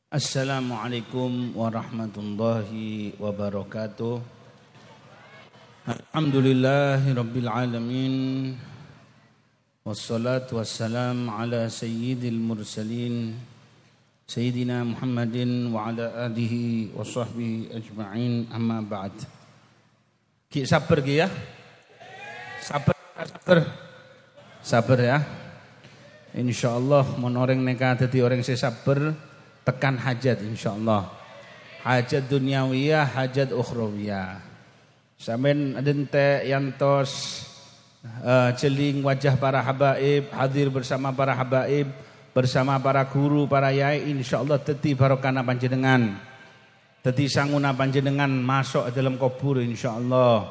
Assalamualaikum warahmatullahi wabarakatuh. Alhamdulillahi rabbil alamin. Wassalatu wassalam ala sayyidil mursalin Sayyidina Muhammadin wa ala alihi wa sahbihi ajma'in, amma ba'd. Ki sabar ki ya. Sabar ya. Insyaallah menoreng neka dadi orang sing sabar tekan hajat insyaallah. Hajat dunyawiyah, hajat ukhrawiyah. Sampeyan adente yantos celing wajah para habaib, hadir bersama para habaib, bersama para guru, para yai, insyaallah dadi barokah panjenengan. Dadi sanguna panjenengan masuk dalam kubur insyaallah.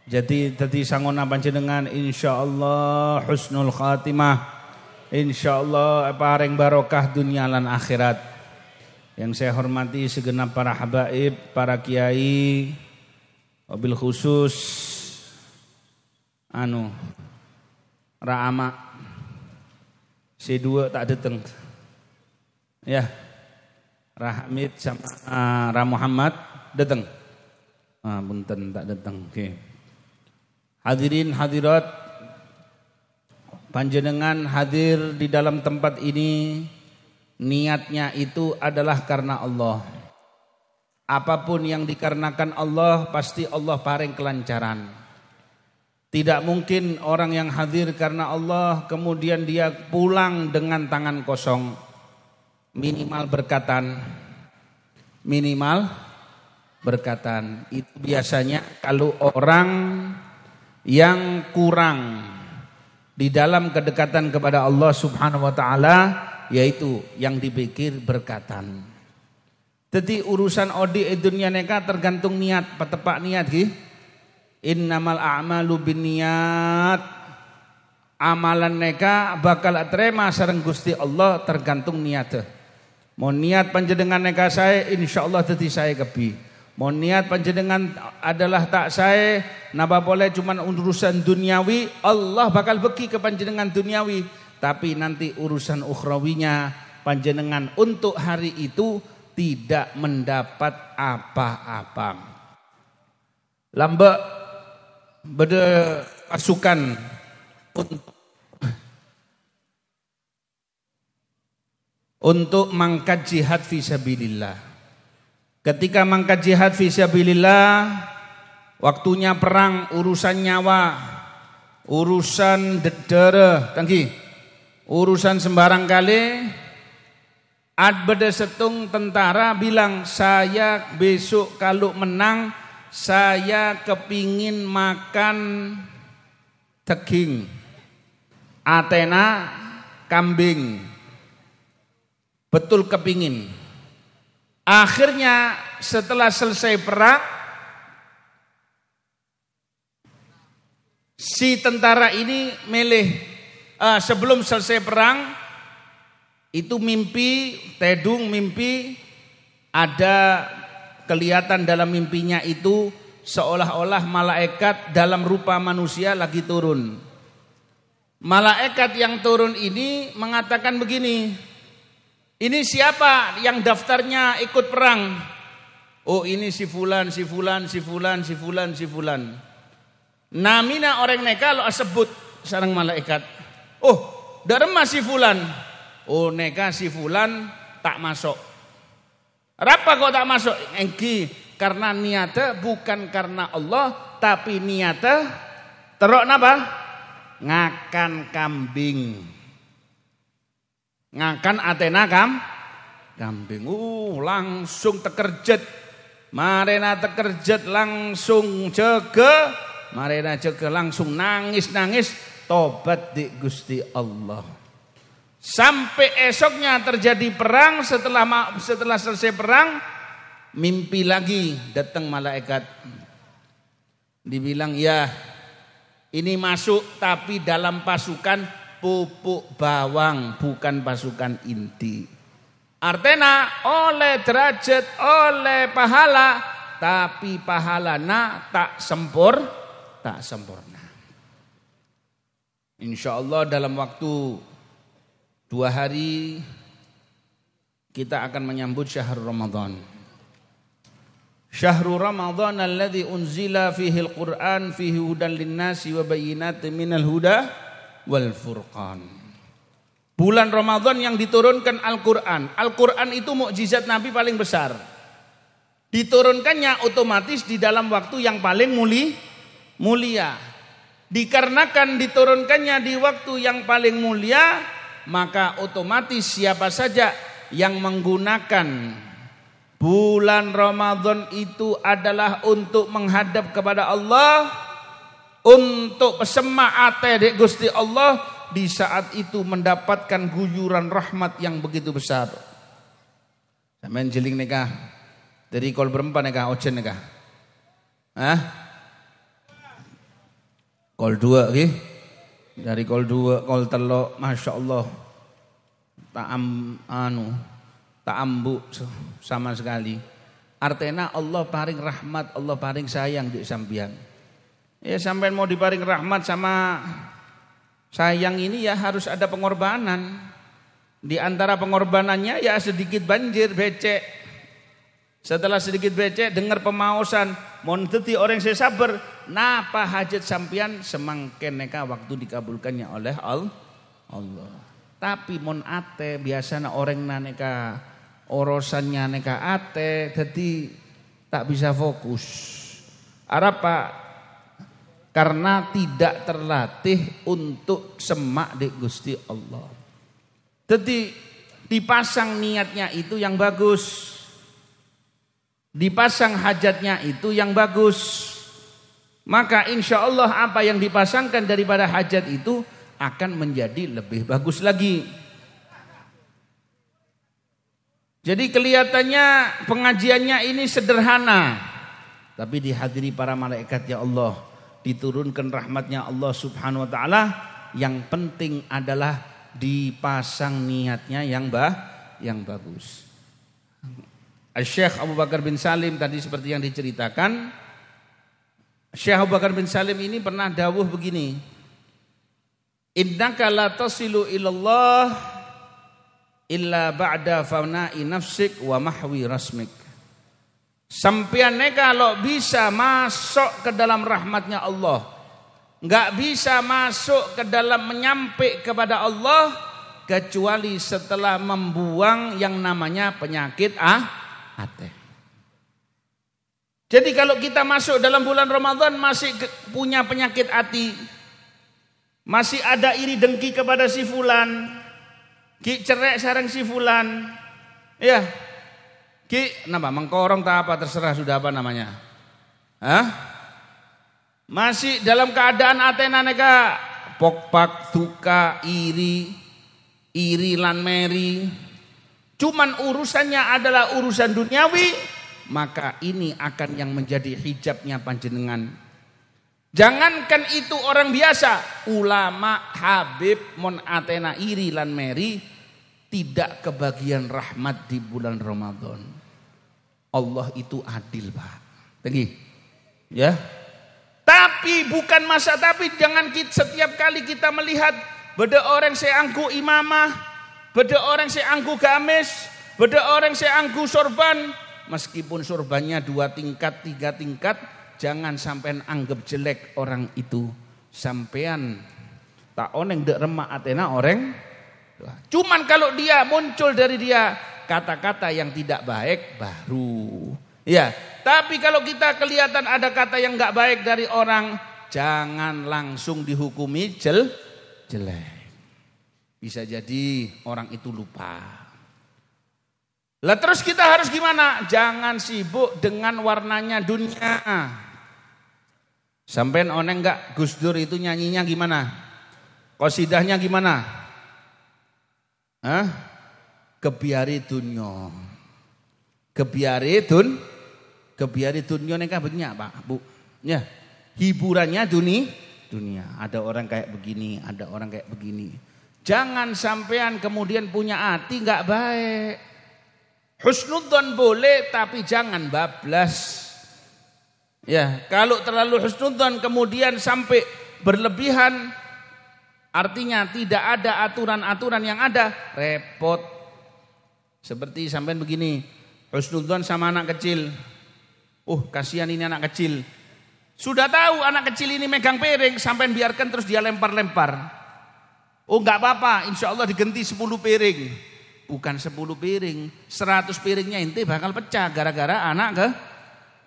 Jadi dadi sanguna panjenengan insyaallah husnul khatimah. Insyaallah paring barokah dunia lan akhirat. Yang saya hormati segenap para habaib, para kiai, wabil khusus Ra'ama C2 tak datang. Ya. Rahmid sama Ra Muhammad datang. Punten tak datang. Oke. Hadirin hadirat, panjenengan hadir di dalam tempat ini niatnya itu adalah karena Allah. Apapun yang dikarenakan Allah pasti Allah paring kelancaran. Tidak mungkin orang yang hadir karena Allah kemudian dia pulang dengan tangan kosong. Minimal berkatan. Itu biasanya kalau orang yang kurang di dalam kedekatan kepada Allah Subhanahu wa taala, yaitu yang dipikir berkatan. Jadi urusan odi dunia neka tergantung niat, petepak niat ki. Innamal a'malu binniyat. Amalan neka bakal terima sareng Gusti Allah tergantung niat. Mau niat panjenengan neka saya insyaallah dadi saya kebi. Mau niat panjenengan adalah tak saya napa boleh cuman urusan duniawi, Allah bakal beki ke panjenengan duniawi. Tapi nanti urusan ukhrawinya panjenengan untuk hari itu tidak mendapat apa-apa. Lambek beda pasukan untuk mangkat jihad fisabilillah. Ketika mangkat jihad fisabilillah, waktunya perang, urusan nyawa, urusan darah, tangki, urusan sembarang kali. Beda setung tentara bilang, saya besok kalau menang saya kepingin makan daging Athena kambing. Betul kepingin. Akhirnya setelah selesai perang, si tentara ini milih sebelum selesai perang itu mimpi ada kelihatan dalam mimpinya itu seolah-olah malaikat dalam rupa manusia lagi turun. Malaikat yang turun ini mengatakan begini, ini siapa yang daftarnya ikut perang? Oh ini si fulan. Namina orang neka lo sebut sareng malaikat. Oh darema si fulan. Oh neka si fulan tak masuk. Rapa kok tak masuk? Engki karena niatnya bukan karena Allah, tapi niatnya terok napa? Ngakan kambing. Ngakan Athena kambing. Langsung tekerjet. Marena tekerjet langsung jaga. Marena jaga langsung nangis tobat di Gusti Allah. Sampai esoknya terjadi perang, setelah selesai perang mimpi lagi datang malaikat. Dibilang ya ini masuk tapi dalam pasukan pupuk bawang bukan pasukan inti. Artinya oleh derajat, oleh pahala, tapi pahalana tak sempurna. Insyaallah dalam waktu 2 hari kita akan menyambut syahrul Ramadan. Syahrul Ramadan alladzi unzila fihi al-Qur'an fihi hudan lin-nasi wa bayyinatin minal huda wal furqan. Bulan Ramadan yang diturunkan Al-Qur'an. Al-Qur'an itu mukjizat Nabi paling besar. Diturunkannya otomatis di dalam waktu yang paling mulia. Dikarenakan diturunkannya di waktu yang paling mulia, maka otomatis siapa saja yang menggunakan bulan Ramadan itu adalah untuk menghadap kepada Allah, untuk pesema ate dek Gusti Allah, di saat itu mendapatkan guyuran rahmat yang begitu besar. Sampeyan jeling nikah dari kol berempat nikah ojen nikah. Kol 2 nggih. Dari kol 2, kol 3, Masya Allah. Tak ambuk sama sekali. Artinya Allah paring rahmat, Allah paring sayang di sampeyan. Ya sampean mau diparing rahmat sama sayang ini ya harus ada pengorbanan. Di antara pengorbanannya ya sedikit banjir becek. Setelah sedikit becek dengar pemausan, mon dadi orang saya sabar, napa hajat sampean semangken neka waktu dikabulkannya oleh Allah. Tapi mon ate biasanya orang naneka urusannya neka ate, jadi tak bisa fokus. Apa? Karena tidak terlatih untuk semak di Gusti Allah. Jadi dipasang niatnya itu yang bagus, dipasang hajatnya itu yang bagus. Maka insya Allah apa yang dipasangkan daripada hajat itu akan menjadi lebih bagus lagi. Jadi kelihatannya pengajiannya ini sederhana, tapi dihadiri para malaikat ya Allah, diturunkan rahmatnya Allah subhanahu wa ta'ala. Yang penting adalah dipasang niatnya yang bagus. Syekh Abu Bakar bin Salim tadi seperti yang diceritakan, Syekh Abu Bakar bin Salim ini pernah dawuh begini, innaka la tasilu ilallah illa ba'da fana'i nafsik wa mahwi rasmik. Sampean kalau bisa masuk ke dalam rahmatnya Allah, enggak bisa masuk ke dalam menyampai kepada Allah kecuali setelah membuang yang namanya penyakit hati. Jadi kalau kita masuk dalam bulan Ramadan masih punya penyakit hati, masih ada iri dengki kepada si fulan, ki cerek sareng si fulan, ya, ki napa mengkorong tak apa terserah sudah apa namanya, masih dalam keadaan atena neka pokpak duka iri lan meri, cuman urusannya adalah urusan duniawi, maka ini akan yang menjadi hijabnya panjenengan. Jangankan itu orang biasa, ulama, habib, mon atena iri lan meri, tidak kebagian rahmat di bulan Ramadan. Allah itu adil, Pak. Tinggi. Ya. Tapi bukan masa tapi jangan setiap kali kita melihat beda orang seangku imamah, beda orang seangku gamis, beda orang seangku sorban, meskipun sorbannya 2 tingkat, 3 tingkat, jangan sampean anggap jelek orang itu. Sampean tak oneng dek remak atena orang. Cuman kalau dia muncul dari dia kata-kata yang tidak baik baru. Ya, tapi kalau kita kelihatan ada kata yang enggak baik dari orang, jangan langsung dihukumi jelek. Bisa jadi orang itu lupa. Lah terus kita harus gimana? Jangan sibuk dengan warnanya dunia. Sampean oneng enggak Gus Dur itu nyanyinya gimana? Qasidahnya gimana? Kebiari dunya. Kebiari dunya neka banyak Pak, Bu. Ya. Hiburannya dunia. Ada orang kayak begini, ada orang kayak begini. Jangan sampean kemudian punya hati enggak baik. Husnudzon boleh tapi jangan bablas. Ya, kalau terlalu husnudzon kemudian sampai berlebihan, artinya tidak ada aturan-aturan yang ada, repot. Seperti sampean begini, husnudzon sama anak kecil. Kasihan ini anak kecil. Sudah tahu anak kecil ini megang piring, sampean biarkan terus dia lempar-lempar. Enggak apa-apa, insya Allah diganti 10 piring. Bukan 10 piring, 100 piringnya inti bakal pecah gara-gara anak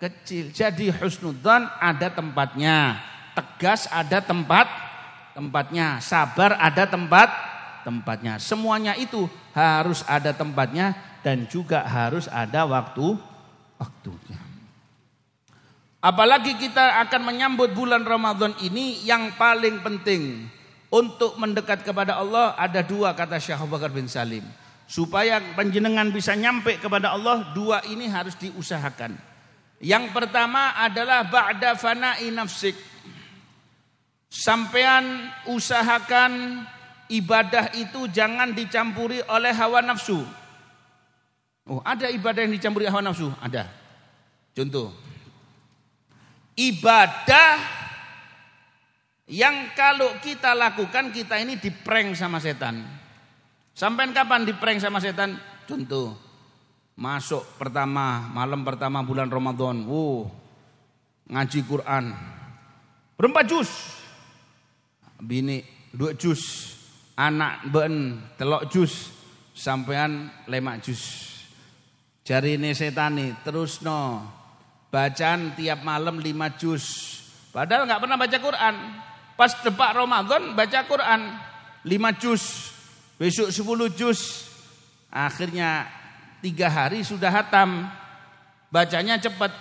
kecil. Jadi husnudzon ada tempatnya, tegas ada tempatnya, sabar ada tempatnya. Semuanya itu harus ada tempatnya dan juga harus ada waktunya. Apalagi kita akan menyambut bulan Ramadan ini, yang paling penting untuk mendekat kepada Allah ada 2 kata Syekh Abu Bakar bin Salim. Supaya panjenengan bisa nyampe kepada Allah, 2 ini harus diusahakan. Yang pertama adalah ba'da fana'i nafsik. Sampean usahakan ibadah itu jangan dicampuri oleh hawa nafsu. Ada ibadah yang dicampuri hawa nafsu? Ada. Contoh. Ibadah yang kalau kita lakukan kita ini diprank sama setan. Sampai kapan diprank sama setan? Contoh, masuk malam pertama bulan Ramadan, ngaji Quran, berapa juz? Bini 2 juz, anak ben 3 juz, sampean 5 juz. Jari ini setani, terus bacaan tiap malam 5 juz. Padahal nggak pernah baca Quran. Pas depak Ramadan baca Quran 5 juz. Besok 10 juz. Akhirnya 3 hari sudah hatam. Bacanya cepat.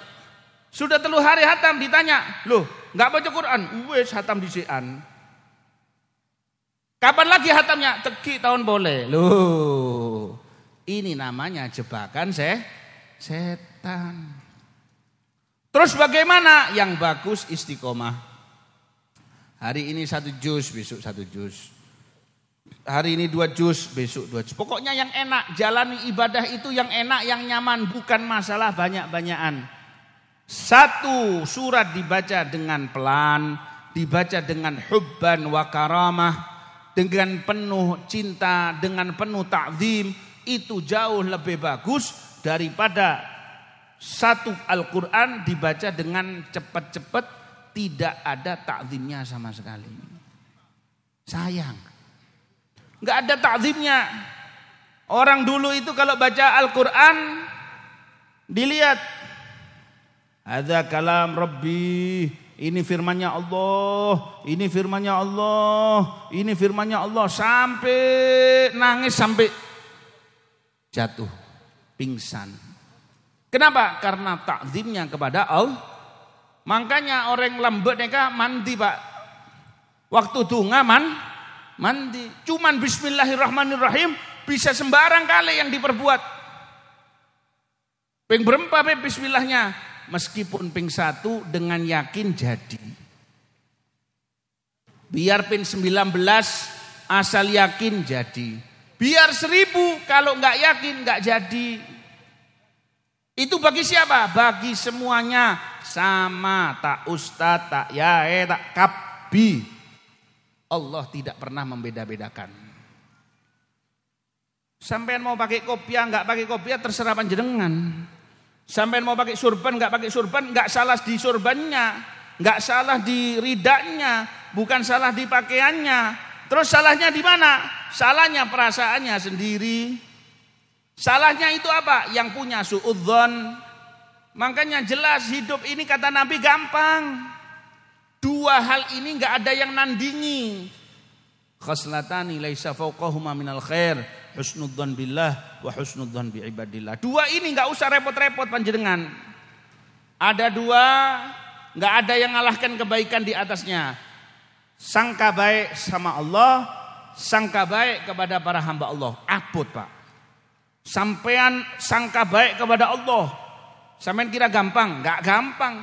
Sudah 3 hari hatam, ditanya, loh nggak baca Quran? Wes hatam disian. Kapan lagi hatamnya? Teki tahun boleh. Loh, ini namanya jebakan setan. Terus bagaimana? Yang bagus istiqomah. Hari ini 1 juz, besok 1 juz. Hari ini 2 juz, besok 2 juz. Pokoknya yang enak, jalani ibadah itu yang enak, yang nyaman, bukan masalah banyak-banyakan. 1 surat dibaca dengan pelan, dibaca dengan hubban wa karamah, dengan penuh cinta, dengan penuh ta'zim, itu jauh lebih bagus daripada 1 Al-Quran dibaca dengan cepat-cepat, tidak ada ta'zimnya sama sekali. Sayang, nggak ada ta'zimnya. Orang dulu itu kalau baca Al-Quran, dilihat, hadza kalam Rabbi, ini firmannya Allah, ini firmannya Allah, ini firmannya Allah, sampai nangis, sampai jatuh, pingsan. Kenapa? Karena takzimnya kepada Allah. Makanya orang lembut mereka mandi, Pak. Waktu dunga mandi. Cuman bismillahirrahmanirrahim bisa sembarang kali yang diperbuat. Ping berempa bismillahnya. Meskipun ping 1 dengan yakin jadi. Biar ping 19 asal yakin jadi. Biar 1000 kalau nggak yakin nggak jadi. Itu bagi siapa? Bagi semuanya. Sama, tak ustad, tak yae, tak kabbi. Allah tidak pernah membeda-bedakan. Sampean mau pakai kopiah, nggak pakai kopiah, terserah panjenengan. Sampean mau pakai surban, nggak pakai surban, nggak salah di surbannya, nggak salah di ridanya, bukan salah di pakaiannya. Terus salahnya di mana? Salahnya perasaannya sendiri. Salahnya itu apa? Yang punya suudzon. Makanya jelas hidup ini kata Nabi gampang. 2 hal ini nggak ada yang nandingi. Khaslatani laisa fawqahuma minal khair, husnudzon billah wa husnudzon bi ibadillah. 2 ini nggak usah repot-repot panjenengan. Ada 2, nggak ada yang ngalahkan kebaikan di atasnya. Sangka baik sama Allah, sangka baik kepada para hamba Allah. Abot, Pak. Sampean sangka baik kepada Allah, sampean kira gampang? Enggak gampang.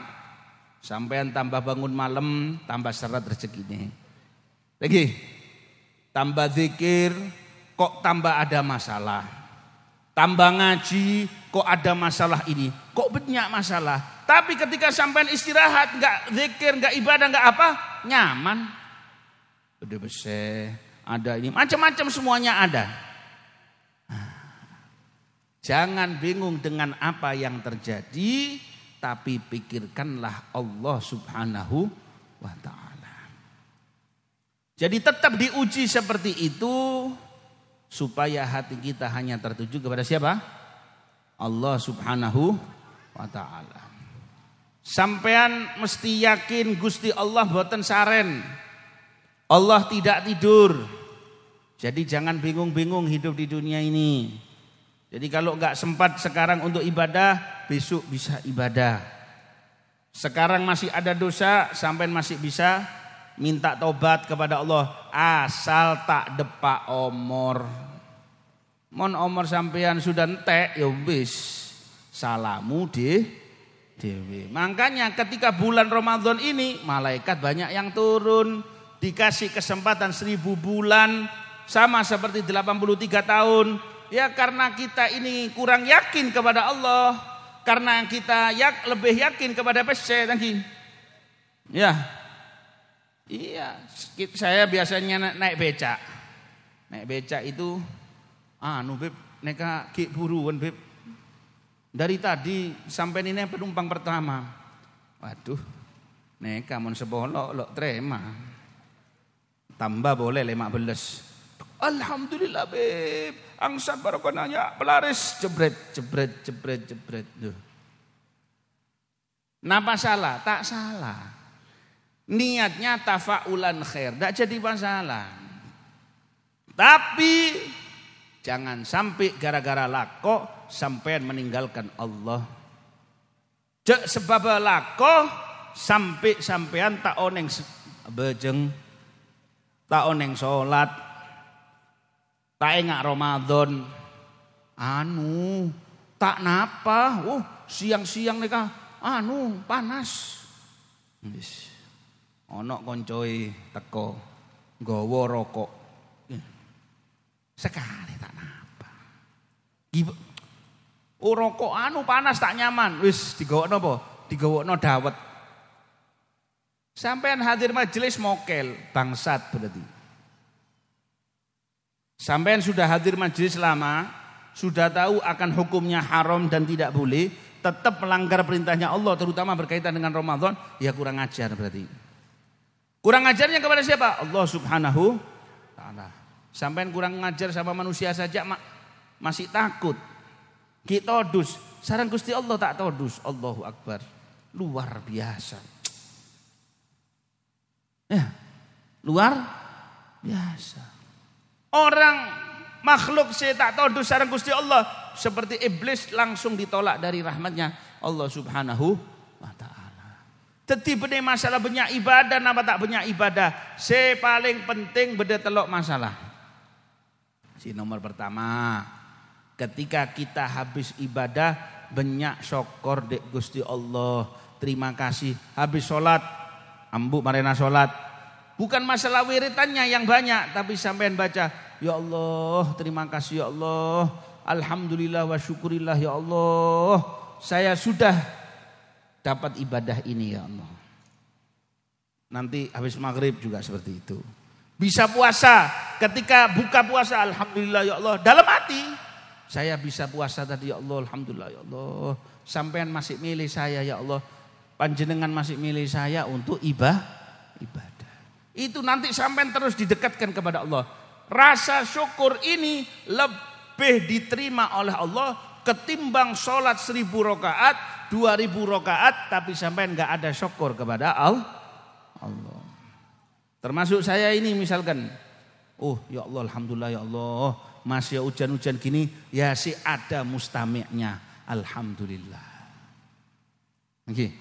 Sampean tambah bangun malam, tambah syarat rezekinya. Lagi, tambah zikir, kok tambah ada masalah. Tambah ngaji, kok ada masalah ini. Kok banyak masalah. Tapi ketika sampean istirahat, enggak zikir, enggak ibadah, enggak apa, nyaman. Udah besar, ada ini, macam-macam semuanya ada. Jangan bingung dengan apa yang terjadi, tapi pikirkanlah Allah Subhanahu wa ta'ala. Jadi tetap diuji seperti itu, supaya hati kita hanya tertuju kepada siapa? Allah Subhanahu wa ta'ala. Sampean mesti yakin Gusti Allah boten saren. Allah tidak tidur. Jadi jangan bingung-bingung hidup di dunia ini. Jadi kalau enggak sempat sekarang untuk ibadah, besok bisa ibadah. Sekarang masih ada dosa, sampean masih bisa minta tobat kepada Allah. Asal tak depak omor. Mon omor sampean sudah entek, ya wis. Salamu dewe. Makanya ketika bulan Ramadan ini, malaikat banyak yang turun. Dikasih kesempatan 1000 bulan. Sama seperti 83 tahun. Ya karena kita ini kurang yakin kepada Allah. Karena kita lebih yakin kepada pesce tadi. Ya. Iya, saya biasanya naik becak. Naik becak itu Beb, neka ki buruan Beb. Dari tadi sampai ini penumpang pertama. Waduh. Neka mon sebolok lok terima. Tambah boleh 15. Alhamdulillah Beb, angsat barokananya pelaris jebret. Duh. Napa salah? Tak salah. Niatnya tafaulan khair, tak jadi masalah. Tapi jangan sampai gara-gara lako sampean meninggalkan Allah. Sebab lako sampai sampean tak oneng bejeng, tak oneng salat. Tak enggak Ramadan, tak napa, siang-siang nika, panas. Ono koncoy teko, gowo rokok, sekali tak napa. Rokok panas tak nyaman, wis digawokno apa? Digawokno dawet. Sampean hadir majelis mokel, bangsat berarti. Sampean sudah hadir majelis lama, sudah tahu akan hukumnya haram dan tidak boleh, tetap melanggar perintahnya Allah terutama berkaitan dengan Ramadan, ya kurang ajar berarti. Kurang ajarnya kepada siapa? Allah Subhanahu ta'ala. Sampean kurang ngajar sama manusia saja masih takut. Kita todus, sarang Gusti Allah tak todus. Allahu Akbar. Luar biasa. Ya, luar biasa. Orang makhluk saya tak tahu dosa Gusti Allah seperti iblis langsung ditolak dari rahmatnya Allah Subhanahu wa ta'ala. Jadi benih masalah banyak ibadah nama tak banyak ibadah. Saya paling penting beda telok masalah. Si nomor pertama, ketika kita habis ibadah banyak syukur dek Gusti Allah. Terima kasih. Habis sholat, ambu marena sholat. Bukan masalah wiritannya yang banyak, tapi sampean baca, ya Allah, terima kasih ya Allah, alhamdulillah wa syukurillah ya Allah, saya sudah dapat ibadah ini ya Allah. Nanti habis maghrib juga seperti itu. Bisa puasa, ketika buka puasa, alhamdulillah ya Allah, dalam hati, saya bisa puasa tadi ya Allah, alhamdulillah ya Allah, sampean masih milih saya ya Allah, panjenengan masih milih saya untuk ibadah. Itu nanti sampai terus didekatkan kepada Allah. Rasa syukur ini lebih diterima oleh Allah ketimbang sholat 1000 rakaat, 2000 rakaat, tapi sampai enggak ada syukur kepada Allah. Termasuk saya ini misalkan, ya Allah, alhamdulillah ya Allah, masih hujan-hujan gini, ya sih ada mustami'nya, alhamdulillah. Oke.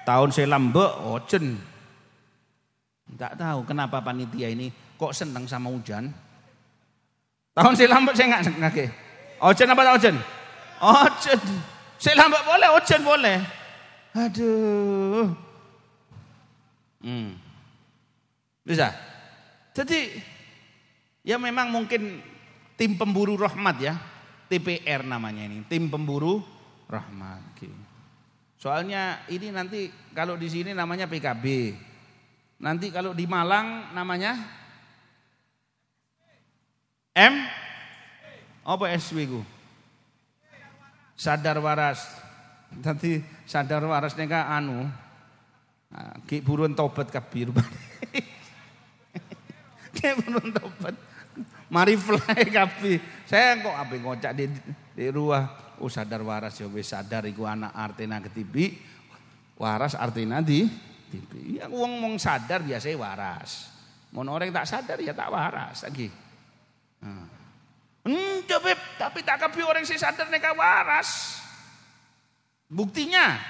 Tahun saya lambek, hujan. Enggak tahu kenapa panitia ini kok senang sama hujan. Tahun saya lambat saya enggak senang. Hujan apa tak hujan? Hujan. Saya lambat boleh, hujan boleh. Aduh. Bisa. Jadi ya memang mungkin tim pemburu rahmat ya. TPR namanya ini, tim pemburu rahmat. Soalnya ini nanti kalau di sini namanya PKB. Nanti kalau di Malang namanya apa SW ku? sadar waras. Nanti sadar waras neka ki buruan tobat kabir. Ki buruan tobat. Mari fly kabir. Saya kok ape ngocak di ruah. Oh sadar waras ya wis sadar iku anak artina ketibi. Waras artina di tibi. Ya wong sadar biasanya waras. Mun orang tak sadar ya tak waras lagi. Coba tapi tak kabeh orang sing sadar neka waras. Buktinya.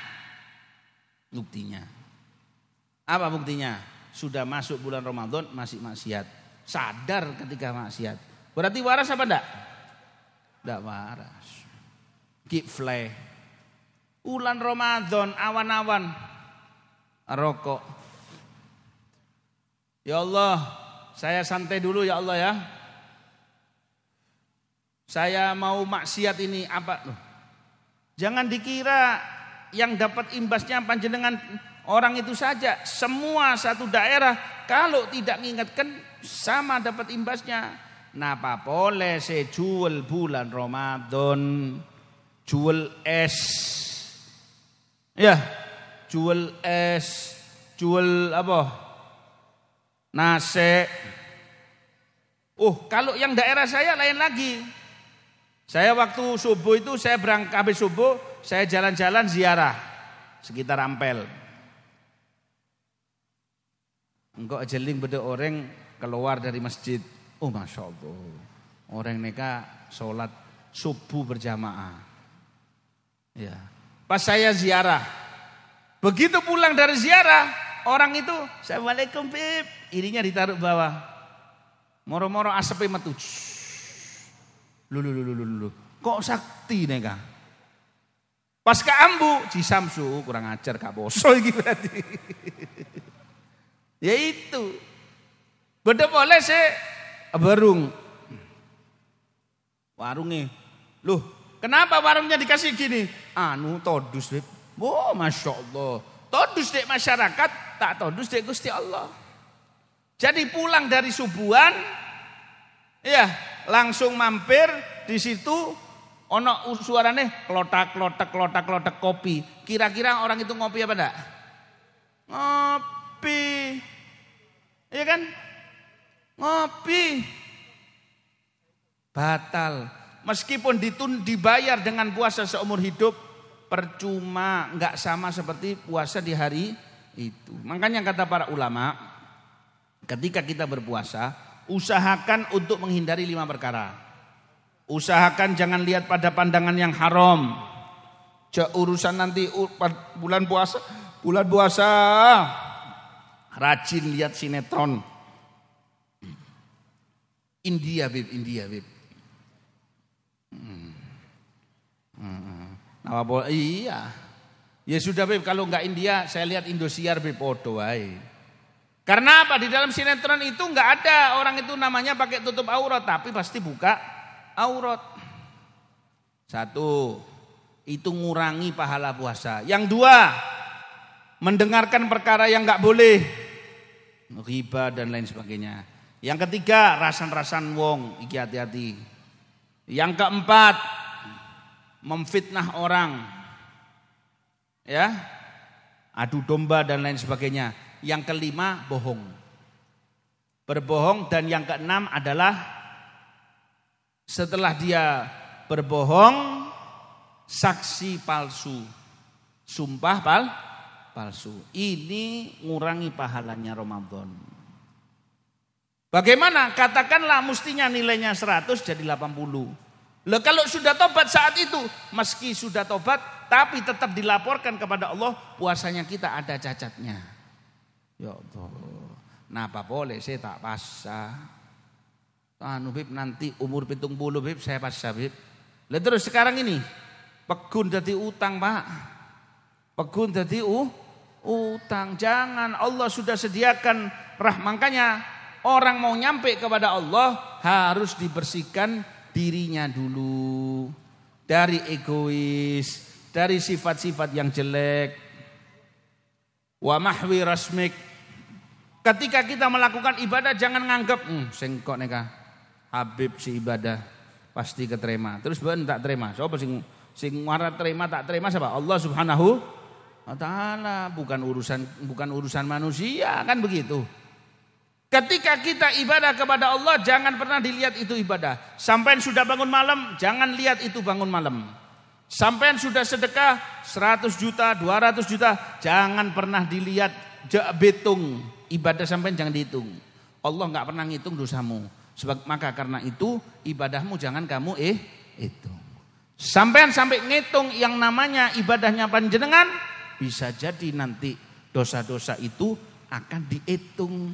Apa buktinya? Sudah masuk bulan Ramadan masih maksiat. Sadar ketika maksiat. Berarti waras apa enggak? Enggak waras. Keep fly. Bulan Ramadan awan-awan rokok. Ya Allah, saya santai dulu ya Allah ya. Saya mau maksiat ini apa? Jangan dikira yang dapat imbasnya panjenengan orang itu saja. Semua satu daerah kalau tidak mengingatkan sama dapat imbasnya. Napa boleh saya jual bulan Ramadan, jual es. Ya, jual es, jual apa? Nasi. Kalau yang daerah saya lain lagi. Saya waktu subuh itu saya berangkat habis subuh, saya jalan-jalan ziarah sekitar Ampel. Engkau jeling beda orang keluar dari masjid. Masya Allah. Orang neka sholat subuh berjamaah. Ya. Pas saya ziarah. Begitu pulang dari ziarah, orang itu, Assalamualaikum Bib. Irinya ditaruh bawah. Moro-moro asapnya metu. Lulu. Kok sakti neka? Pas ke ambu, Cisamsu kurang ajar Kak Boso iki berarti. Ya itu. Beda boleh sih barung. Warungnya. Loh, kenapa warungnya dikasih gini? Todus Beb. Masya Allah. Todus dek masyarakat, tak todus dek Gusti Allah. Jadi pulang dari subuhan, ya langsung mampir di situ. Ono suarane klotak kopi. Kira-kira orang itu ngopi apa enggak? Ngopi. Iya kan? Ngopi. Batal. Meskipun dibayar dengan puasa seumur hidup, percuma, enggak sama seperti puasa di hari itu. Makanya kata para ulama, ketika kita berpuasa, usahakan untuk menghindari 5 perkara. Usahakan jangan lihat pada pandangan yang haram. Urusan nanti bulan puasa rajin lihat sinetron. India Bib. Iya. Ya sudah Bib, kalau enggak India saya lihat Indosiar Bib podo wae. Karena apa? Di dalam sinetron itu enggak ada orang itu namanya pakai tutup aurat, tapi pasti buka aurat. 1, itu ngurangi pahala puasa. Yang 2, mendengarkan perkara yang enggak boleh, riba dan lain sebagainya. Yang 3, rasan-rasan wong, iki hati-hati. Yang 4, memfitnah orang, ya, adu domba dan lain sebagainya. Yang 5, bohong, berbohong. Dan yang 6 adalah setelah dia berbohong, saksi palsu, sumpah palsu. Ini ngurangi pahalanya Ramadan. Bagaimana? Katakanlah mestinya nilainya 100 jadi 80. Loh, kalau sudah tobat saat itu, meski sudah tobat tapi tetap dilaporkan kepada Allah puasanya kita ada cacatnya. Ya Allah. Napa boleh saya tak pasah. Bib nanti umur 70 Bib saya pasah Bib. Lah terus sekarang ini pegun dadi utang Pak. Pegun dadi utang. Jangan, Allah sudah sediakan makanya orang mau nyampe kepada Allah harus dibersihkan dirinya dulu dari egois, dari sifat-sifat yang jelek. Wa mahwi rasmik. Ketika kita melakukan ibadah jangan nganggap sing kok neka Habib si ibadah pasti keterima. Terus ben tak terima. Sopo sing Sing marah terima tak terima siapa? Allah Subhanahu wa taala, bukan urusan manusia, kan begitu. Ketika kita ibadah kepada Allah, jangan pernah dilihat itu ibadah. Sampai sudah bangun malam, jangan lihat itu bangun malam. Sampai sudah sedekah 100 juta, 200 juta, jangan pernah dilihat betung. Ibadah sampai jangan dihitung. Allah enggak pernah ngitung dosamu. Sebab maka karena itu ibadahmu jangan kamu hitung. Sampai ngitung yang namanya ibadahnya panjenengan, bisa jadi nanti dosa-dosa itu akan dihitung.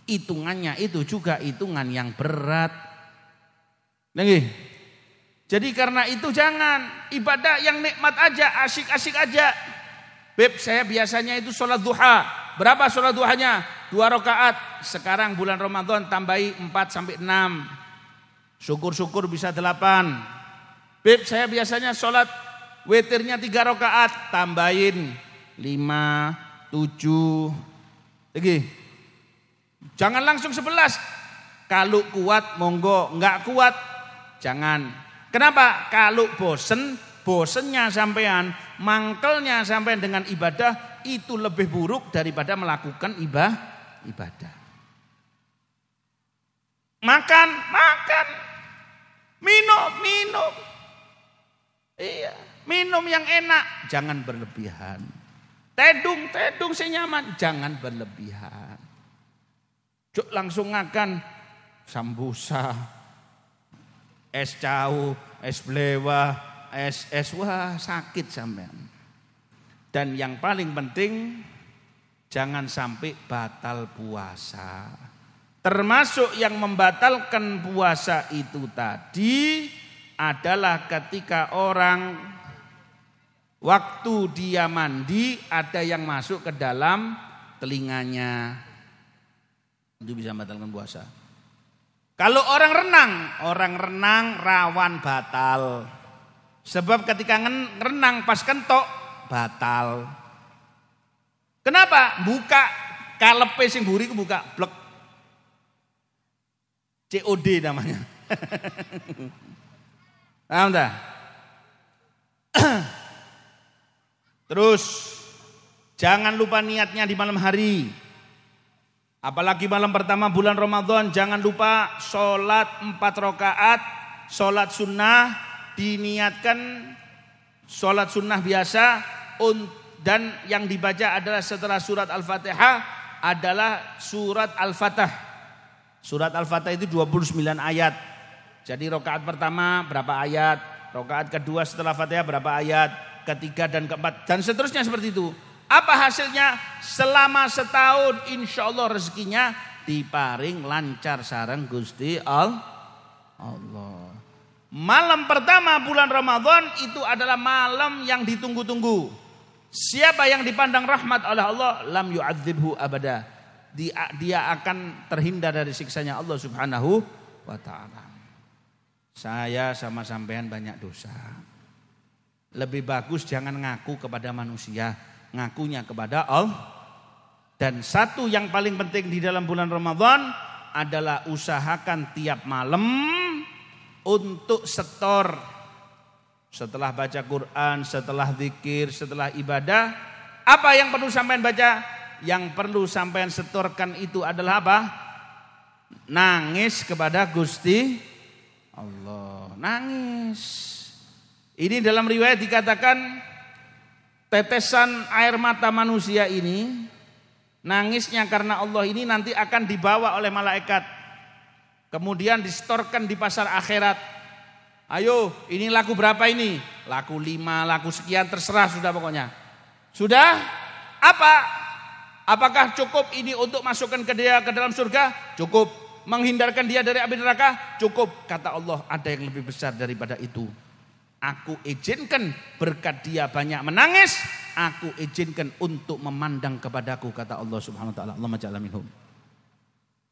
Hitungannya itu juga hitungan yang berat. Lagi. Jadi karena itu jangan ibadah yang nikmat aja, asik-asik aja. Beb, saya biasanya itu sholat duha. Berapa sholat duhanya? 2 rakaat. Sekarang bulan Ramadan tambahi 4 sampai 6. Syukur-syukur bisa 8. Beb, saya biasanya sholat witirnya 3 rakaat. Tambahin 5, 7. Lagi. Jangan langsung 11. Kalau kuat monggo, enggak kuat jangan. Kenapa? Kalau bosennya sampean, mangkelnya sampean dengan ibadah itu lebih buruk daripada melakukan ibadah. Makan, minum. Iya, minum yang enak, jangan berlebihan. Tedung senyaman, jangan berlebihan. Cuk langsung makan sambusa, es cau, es blewa, es wah sakit sampean. Dan yang paling penting jangan sampai batal puasa. Termasuk yang membatalkan puasa itu tadi adalah ketika orang waktu dia mandi ada yang masuk ke dalam telinganya. Itu bisa membatalkan puasa. Kalau orang renang rawan batal. Sebab ketika renang pas kentok batal. Kenapa? Buka kalepe sing buri ku buka blek. COD namanya. Paham tak? Terus jangan lupa niatnya di malam hari. Apalagi malam pertama bulan Ramadan, jangan lupa sholat 4 rakaat, sholat sunnah, diniatkan sholat sunnah biasa, dan yang dibaca adalah setelah surat Al-Fatihah adalah surat Al-Fatah. Surat Al-Fatah itu 29 ayat. Jadi rakaat pertama berapa ayat, rakaat kedua setelah Fatihah berapa ayat, ketiga dan keempat, dan seterusnya seperti itu. Apa hasilnya? Selama setahun insya Allah rezekinya diparing lancar sareng Gusti Allah. Malam pertama bulan Ramadan itu adalah malam yang ditunggu-tunggu. Siapa yang dipandang rahmat oleh Allah, lam yu'adzibhu abada. Dia akan terhindar dari siksanya Allah Subhanahu wa ta'ala. Saya sama sampean banyak dosa. Lebih bagus jangan ngaku kepada manusia, ngakunya kepada Allah. Dan satu yang paling penting di dalam bulan Ramadan adalah usahakan tiap malam untuk setor. Setelah baca Quran, setelah zikir, setelah ibadah, apa yang perlu sampean baca? Yang perlu sampean setorkan itu adalah apa? Nangis kepada Gusti Allah. Nangis. Ini dalam riwayat dikatakan tetesan air mata manusia ini, nangisnya karena Allah ini nanti akan dibawa oleh malaikat. Kemudian disetorkan di pasar akhirat. Ayo, ini laku berapa ini? Laku 5, laku sekian, terserah sudah pokoknya. Sudah? Apa? Apakah cukup ini untuk masukkan dia ke dalam surga? Cukup. Menghindarkan dia dari api neraka? Cukup. Kata Allah, ada yang lebih besar daripada itu. Aku izinkan berkat dia banyak menangis, aku izinkan untuk memandang kepadaku, kata Allah Subhanahu wa taala. Allahumma ja'alna minhum.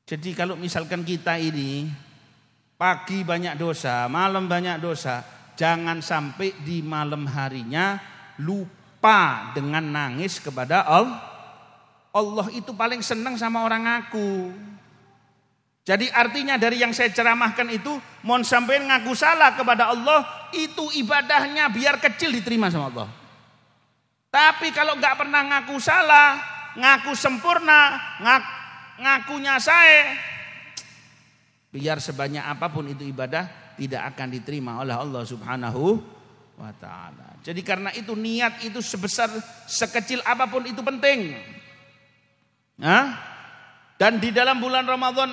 Jadi kalau misalkan kita ini pagi banyak dosa, malam banyak dosa, jangan sampai di malam harinya lupa dengan nangis kepada Allah. Allah itu paling senang sama orang ngaku. Jadi artinya dari yang saya ceramahkan itu, mohon sampean ngaku salah kepada Allah, itu ibadahnya biar kecil diterima sama Allah. Tapi kalau nggak pernah ngaku salah, ngaku sempurna, ngakunya saya, biar sebanyak apapun itu ibadah tidak akan diterima oleh Allah Subhanahu wa ta'ala. Jadi karena itu niat itu sebesar sekecil apapun itu penting. Nah, dan di dalam bulan Ramadan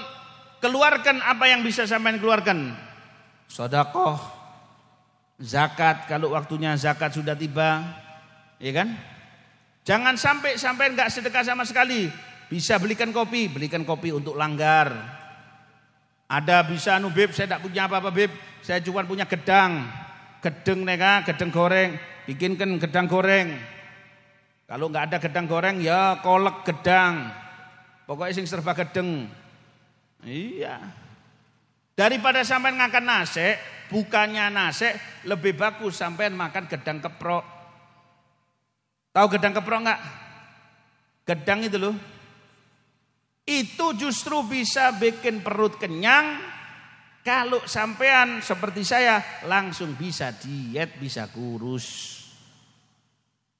keluarkan apa yang bisa sampai keluarkan. Sedekah, zakat kalau waktunya zakat sudah tiba, ya kan? Jangan sampai enggak sedekah sama sekali. Bisa belikan kopi untuk langgar. Ada bisa Beb, saya tidak punya apa-apa Beb, saya cuma punya gedang neka, gedang goreng, bikinkan gedang goreng. Kalau enggak ada gedang goreng ya kolek gedang. Pokoknya sing serba gedeng. Iya. Daripada sampean makan nasi, bukannya nasi, lebih bagus sampean makan gedang keprok. Tahu gedang keprok enggak? Gedang itu loh. Itu justru bisa bikin perut kenyang. Kalau sampean seperti saya langsung bisa diet, bisa kurus.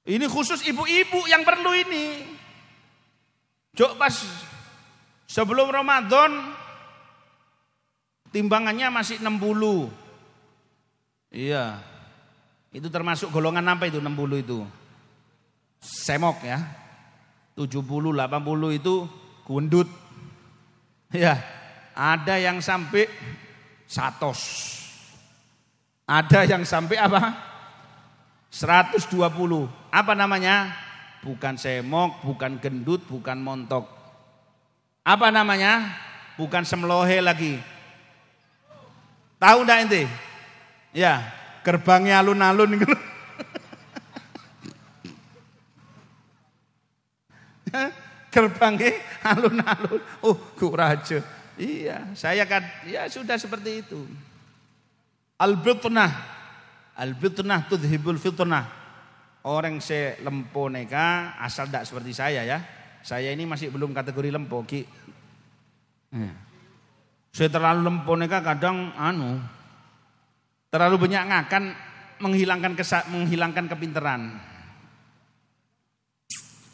Ini khusus ibu-ibu yang perlu ini. Jok pas sebelum Ramadan timbangannya masih 60. Iya. Itu termasuk golongan apa itu 60 itu? Semok ya. 70, 80 itu gundut. Ya, ada yang sampai 100. Ada yang sampai apa? 120. Apa namanya? Bukan semok, bukan gendut, bukan montok. Apa namanya? Bukan semlohe lagi. Tahu enggak ente? Ya, gerbangnya alun-alun gitu. Gerbangnya alun-alun. Oh, kurajo. Iya, saya kan ya sudah seperti itu. Al-fitnah tudhibul fitnah. Orang se lempo neka asal tidak seperti saya ya. Saya ini masih belum kategori lempo ki. Saya terlalu lempo neka kadang terlalu banyak ngakan menghilangkan kepinteran.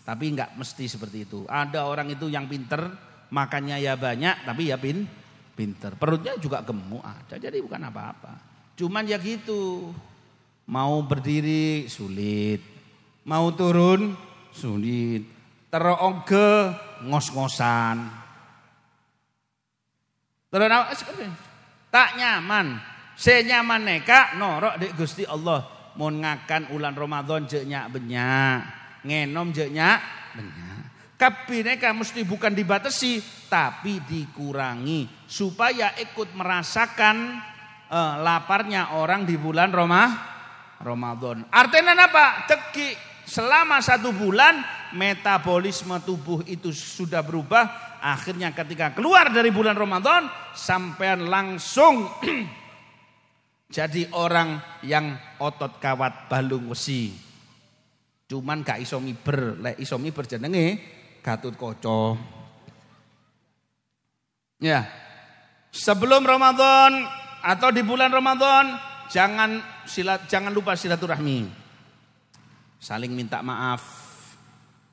Tapi enggak mesti seperti itu. Ada orang itu yang pinter, makannya ya banyak, tapi ya pinter. Perutnya juga gemuk ada, jadi bukan apa-apa. Cuman ya gitu, mau berdiri sulit, mau turun sulit, teroge ngos-ngosan. Terus tak nyaman, senyaman neka norok di Gusti Allah. Mau ngakan ulan Ramadan jek nyak benyak. Ngenom jeknya benar. Kabineka mesti bukan dibatasi tapi dikurangi supaya ikut merasakan laparnya orang di bulan Ramadan. Artinya apa? Teki selama 1 bulan metabolisme tubuh itu sudah berubah. Akhirnya ketika keluar dari bulan Ramadan sampean langsung jadi orang yang otot kawat balung wesi. Cuman gak iso miber, lek iso miber jenenge Gatotkaca. Ya. Sebelum Ramadan atau di bulan Ramadan jangan lupa silaturahmi. Saling minta maaf.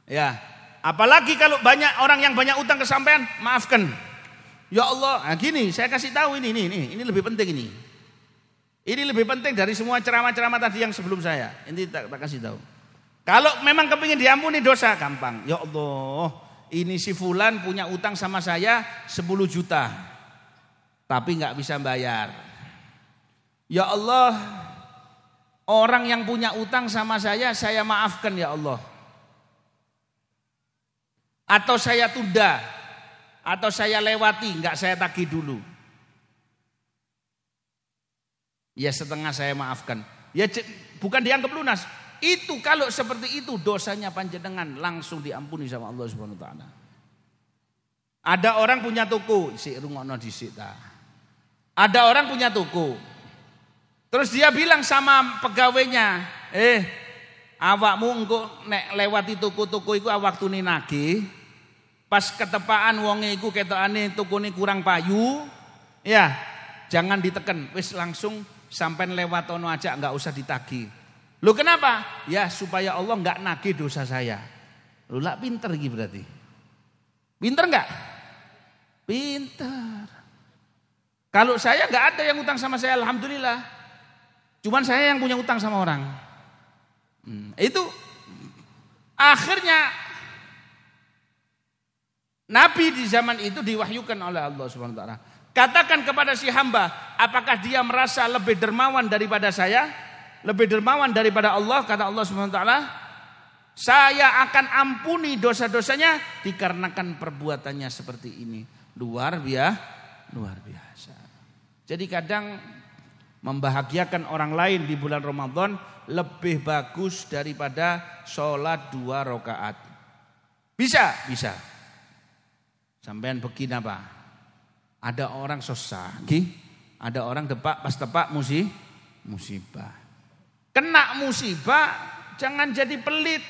Ya. Apalagi kalau banyak orang yang banyak utang ke sampean, maafkan. Ya Allah, nah gini, saya kasih tahu ini lebih penting ini. Ini lebih penting dari semua ceramah-ceramah tadi yang sebelum saya. Ini tak kasih tahu. Kalau memang kepingin diampuni dosa, gampang. Ya Allah, ini si fulan punya utang sama saya 10 juta. Tapi gak bisa bayar. Ya Allah, orang yang punya utang sama saya maafkan ya Allah. Atau saya tunda. Atau saya lewati, gak saya tagih dulu. Ya setengah saya maafkan. Ya bukan dianggap lunas. Itu kalau seperti itu dosanya panjenengan langsung diampuni sama Allah Subhanahu wa taala. Ada orang punya toko, sik rungokno dhisik ta. Ada orang punya toko. Terus dia bilang sama pegawainya, awakmu engko nek lewati toko-toko iku waktune nagih. Pas ketepaan wonge iku ketokane tokone kurang payu, ya jangan diteken, wis langsung sampean lewat ono aja nggak usah ditagih. Lu kenapa? Ya supaya Allah nggak nagih dosa saya. Lu lah pinter gitu berarti. Pinter nggak? Pinter. Kalau saya nggak ada yang utang sama saya, alhamdulillah. Cuman saya yang punya utang sama orang. Itu akhirnya Nabi di zaman itu diwahyukan oleh Allah Subhanahu wa taala. Katakan kepada si hamba, apakah dia merasa lebih dermawan daripada saya? Lebih dermawan daripada Allah? Kata Allah Subhanahu wa taala, saya akan ampuni dosa-dosanya dikarenakan perbuatannya seperti ini. Luar biasa. Jadi kadang membahagiakan orang lain di bulan Ramadan lebih bagus daripada sholat 2 rakaat. Bisa. Sampean begini apa? Ada orang susah, ada orang pas tepak musibah. Kena musibah, jangan jadi pelit.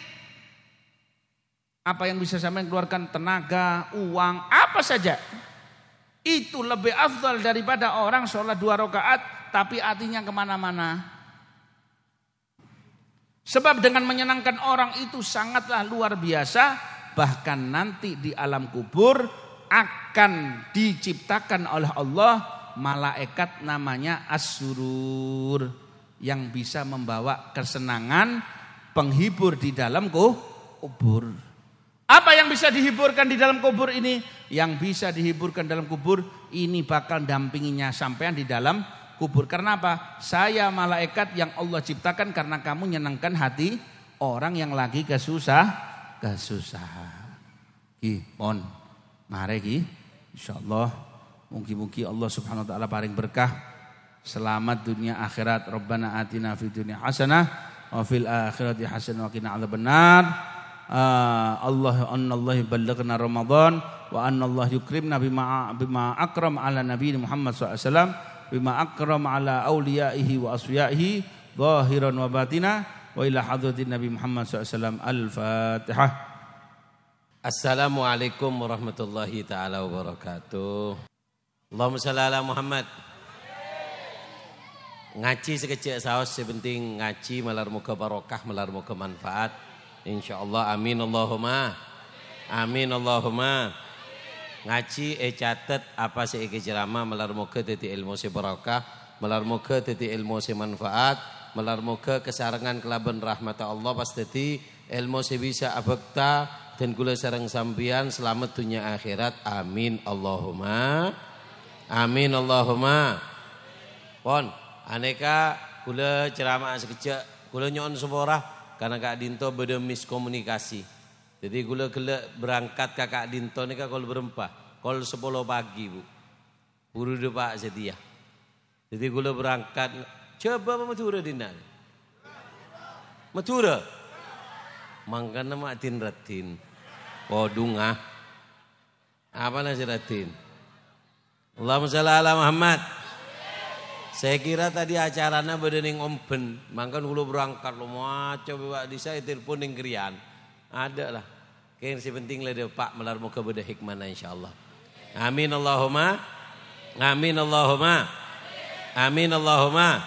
Apa yang bisa sampean keluarkan tenaga, uang, apa saja. Itu lebih afdal daripada orang sholat 2 rakaat tapi hatinya kemana-mana. Sebab dengan menyenangkan orang itu sangatlah luar biasa. Bahkan nanti di alam kubur akan diciptakan oleh Allah malaikat namanya as-surur, yang bisa membawa kesenangan, penghibur di dalam kubur. Apa yang bisa dihiburkan di dalam kubur ini? Yang bisa dihiburkan dalam kubur ini bakal dampinginya sampean di dalam kubur. Karena apa? Saya malaikat yang Allah ciptakan karena kamu nyenangkan hati orang yang lagi kesusahan. Pon, mari insyaallah mugi-mugi Allah Subhanahu wa taala paring berkah. Selamat dunia akhirat. Rabbana atina fid dunya hasanah wa fil akhirati hasanah wa qina adzabannar. Allah ballaghna Ramadan wa anna Allah yukrimna bima akram ala nabi Muhammad sallallahu alaihi wasallam, bima akram ala awliyaihi wa asfiyaihi zahiran wa batina, wa ila hadratin Nabi Muhammad sallallahu alaihi wasallam. Al-Fatihah. Assalamualaikum warahmatullahi taala wabarakatuh. Allahumma shalli ala Muhammad. Ngaji sekecil saos sepenting ngaji malar muka barokah, malar muka manfaat. Insyaallah, amin Allahumma. Amin Allahumma. Ngaji catet apa sih ceramah malar muka teti ilmu se barokah, malar muka teti ilmu se manfaat, malar muka kesarangan kelaban rahmat Allah pas teti ilmu se bisa abekta dan kula sareng sampian selamat dunia akhirat. Amin Allahumma. Amin Allahumma. Pon, aneka kula ceramah sekejap, kula nyon seborah karena Kak Dinto beda miskomunikasi. Jadi gula berangkat Kak Dinto ni kalau berempah, kalau 10 pagi bu, buru de Pak setia. Jadi gula berangkat, coba Madura dinar, Madura, mangkana matin ratin, podungah, apa nasi ratin? Allahumma shalli ala Muhammad. Saya kira tadi acaranya bedening omben, mangkan gula berangkat lo mau coba di saya telepon ning krian, ada lah. Kayak yang penting lah deh Pak melar muka beda hikmah insyaallah. Amin Allahumma. Amin Allahumma. Amin Allahumma.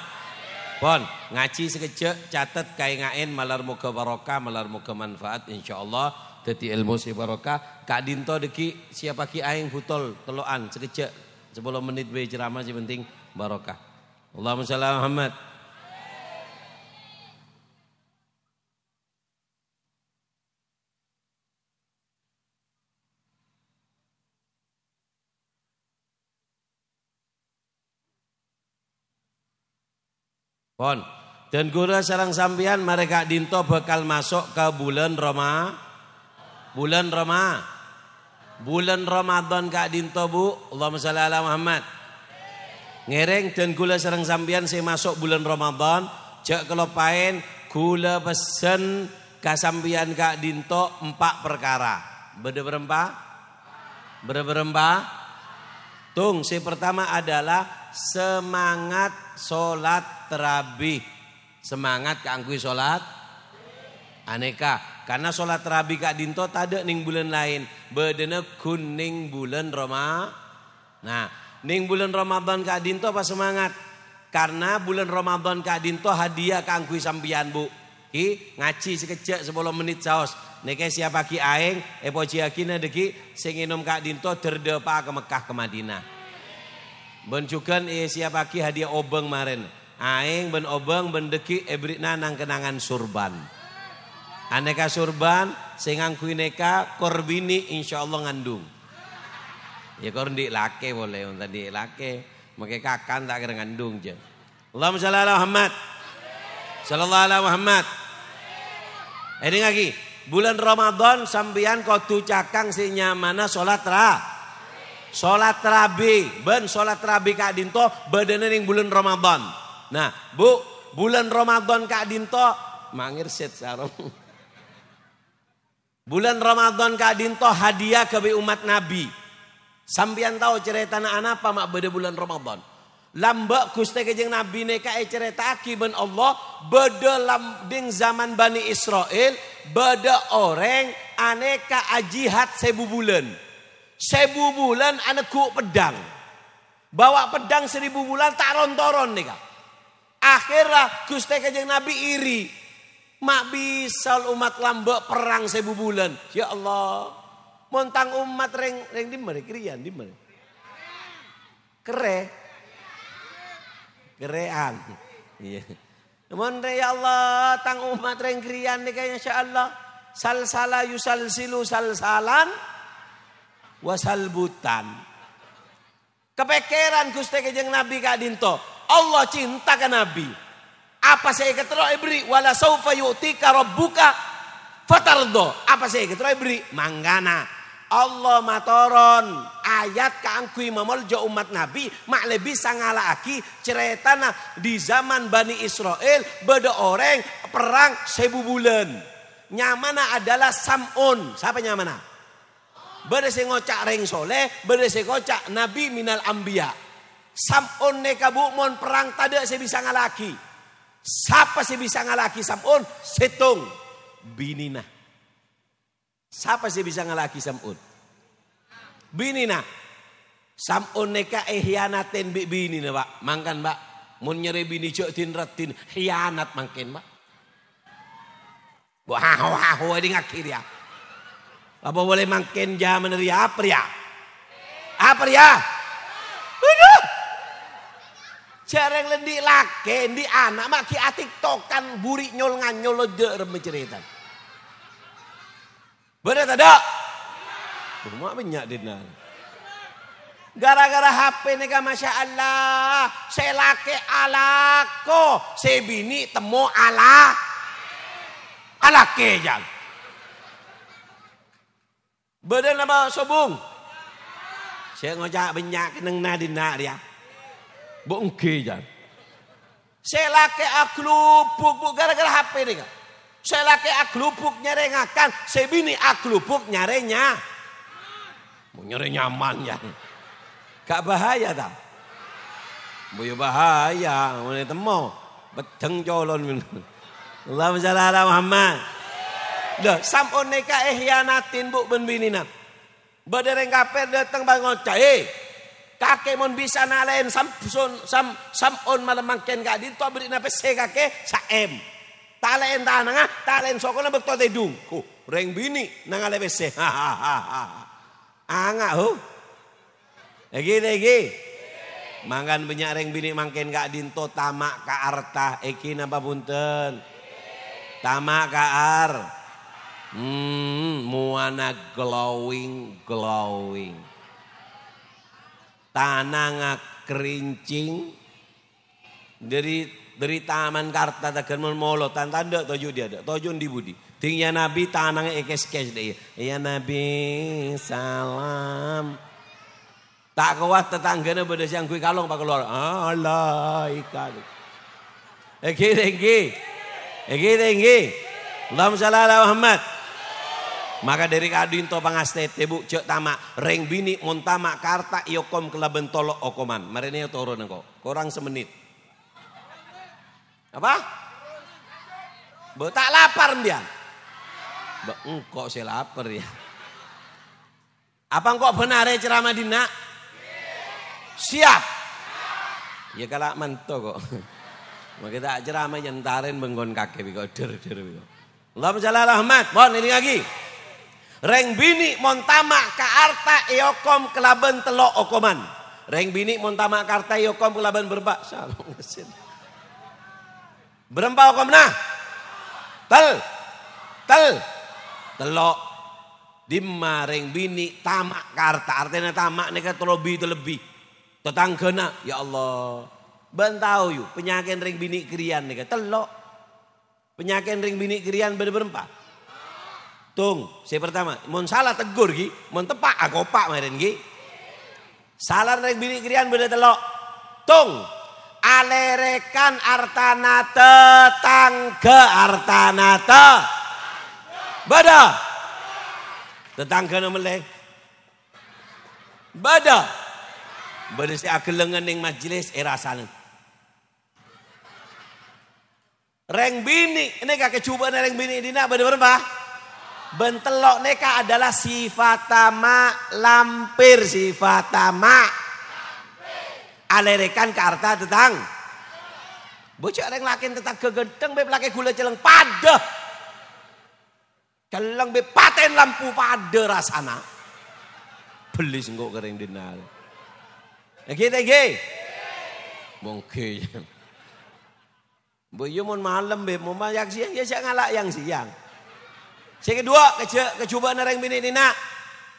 Pon ngaji sekejap catat kai ngain melar muka barokah, melar muka manfaat insyaallah. Teti ilmu si barokah. Kak Dinto deki siapa ki aing hutol teloan sekejap 10 menit be ceramah si penting barokah. Allahumma shalli ala Muhammad. Pon, dan gula sarang sampian mereka Dinto bakal masuk ke bulan Ramadan Kak Dinto bu. Allahumma shalli ala Muhammad. Ngereng dan gula sarang sampian saya masuk bulan Ramadan. Jak kelopain gula pesen kasampian Kak Dinto 4 perkara. Berempa. Tung, si pertama adalah semangat sholat terawih. Semangat kangkui sholat aneka. Karena sholat terawih Kak Dinto tada ning bulan lain. Bedena kuning bulan Ramadan. Nah, ning bulan Ramadan Kak Dinto apa semangat? Karena bulan Ramadan Kak Dinto hadiah kangkui sampian Bu. Ki ngaji sekejap 10 menit saos. Neke siapa ki aing poci akina deki sing nginum Kak Dinto terdepa ke Mekah ke Madinah. Ben juga siapa ki hadiah obeng maren. Aing ben obeng ben deki ebrina nang kenangan surban. Aneka surban sing ngangkui neka korbini insyaallah ngandung. Ya kor ndik lake boleh tadi lake. Make kakan tak kira ngandung je. Allahumma shalli ala Muhammad. Sallallahu alaihi Muhammad. Ini lagi. Bulan Ramadan sampeyan kudu cakang si nyamana salat Salat rabi. Ben salat rabi Kak Dinto badane ning bulan Ramadan. Nah, Bu, bulan Ramadan Kak Dinto mangir set sarong. Bulan Ramadan Kak Dinto hadiah ke umat Nabi. Sampeyan tahu cerita anak apa mak beda bulan Ramadan. Lambak Gusti Kanjeng Nabi neka cerita aki ben Allah beda ding zaman Bani Israel beda orang aneka ajihat 1000 bulan. 1000 bulan aneku pedang. Bawa pedang 1000 bulan tak rontoron neka. Akhirnya Gusti Kanjeng Nabi iri. Mak bisa umat lambak perang 1000 bulan. Ya Allah. Montang umat reng di mana krian di mana? Kerean. Iya. Mon ya Allah tang umat reng krian nih kayaknya insyaallah. Salsala yusalsilu salsalan wasalbutan. Kepekeran Gusti Kanjeng Nabi Kak Dinto. Allah cinta ke Nabi. Apa saya ketero ibri wala saufa yu'tika rabbuka fatardo. Apa saya ketero ibri manggana. Allah matoron ayat kaangkui mamoljo umat Nabi mak lebih sangalaaki ceritana di zaman Bani Israel beda orang perang 1000 bulan. Nyamana adalah Sam'un. Siapa nyamana? Beda sing ngocak reng soleh, beda sing ngocak Nabi minal Ambiya. Sam'un neka bu mon perang tada saya bisa ngalaki. Siapa sih bisa ngalaki Sam'un? Setung binina. Siapa sih bisa ngalaki Sam'un? Binina. Sam'un neka hianatin bini na Pak. Mangkan Pak. Mun nyeri bini cok tin retin hianat mangkin Pak. Wah di ngakir ya. Apa boleh mangkin zaman ria apa ya? Apa ya? Udah. Jarang lendi laki, di anak maki atik tokan buri nyol nganyol leder mencerita. Bener tak? Rumah banyak dinar. Gara-gara HP nih kan Masya Allah. Saya laki alako. Saya bini temu alake jang. Bener nama sobung. Saya ngojak banyak keneng nadina dia. Bongke jang. Saya laki aklupuk gara-gara HP nih kan. Saya laki aklupuk nyarengakan, saya bini aklupuk nyarenya. Mau nyare nyaman ya. Gak bahaya tak? Boyo bahaya, mana temu. Bedeng colon. Allahumma shalli ala Muhammad. Dah, Sam'un neka hianatin bu ben binina. Badereng kaper datang bangoca. Kakek mon bisa nalain Sam'un malam mangken gak dinto beri nape se kakek saem. Talen tananga, talen sokona bekto tedung. Reng bini nangale bese. Anga ho. Lagi. Mangan banyak reng bini mangken Kak Dinto tamak ka arta eki napa punten. Tamak ka ar. Muana glowing. Tananga kerincing. Dari taman karta takkan molo tanda toju dia ada toju di budi tingnya Nabi tanang ekes deh ya Nabi salam tak kuat tetangganya beda siang kui kalong pak keluar Allah ikan tinggi Allahumma shalli ala Muhammad. Maka dari Kak Dinto pangastete bu cek tamak reng bini montama karta iokom kelaben tolok okoman marine turun engko kurang semenit. Apa? Tak lapar dia. Engkau saya lapar ya. Apa engkau benar ya ceramah dina? Siap. Ya kalak manto kok. Maka tak ceramah nyentarin benggon kakek biko der-der biko. Allahumma shalli ala Muhammad. Bon ini lagi. Reng bini montama ka arta eokom kelaben telok okoman. Reng bini montama ka arta eokom kelaben berba. Salam ngesin. Berempa okom nah. Telok. Dimma reng bini tamak ka arta. Artinya tamak ini kan terlebih. Tetanggana ya Allah. Bantau yuk penyakit ring bini krian nih telok. Penyakit ring bini krian berempat. Tung, saya pertama, mon salah tegur gi, mon tepak agopak meren gi. Salah ring bini krian beda telok. Tung, alerekan artana tetangga artana beda. Tetangga meleh. Beda. Beda si agelengan ning majelis rasane. Reng bini, ini kakek coba reng bini dina berapa? Bentelok neka adalah sifat tama lampir sifat tama. Alerekan ke arta tetang. Bocah reng lakin tetang gegedeng beb laki gula celeng pada. Celeng beb paten lampu pada rasana. Beli senggok kering dina. Lagi. Mungkin. Boyo mon malam beb mau yang siang ya siang ngalak yang siang. Yang kedua kecobaan reng bini dina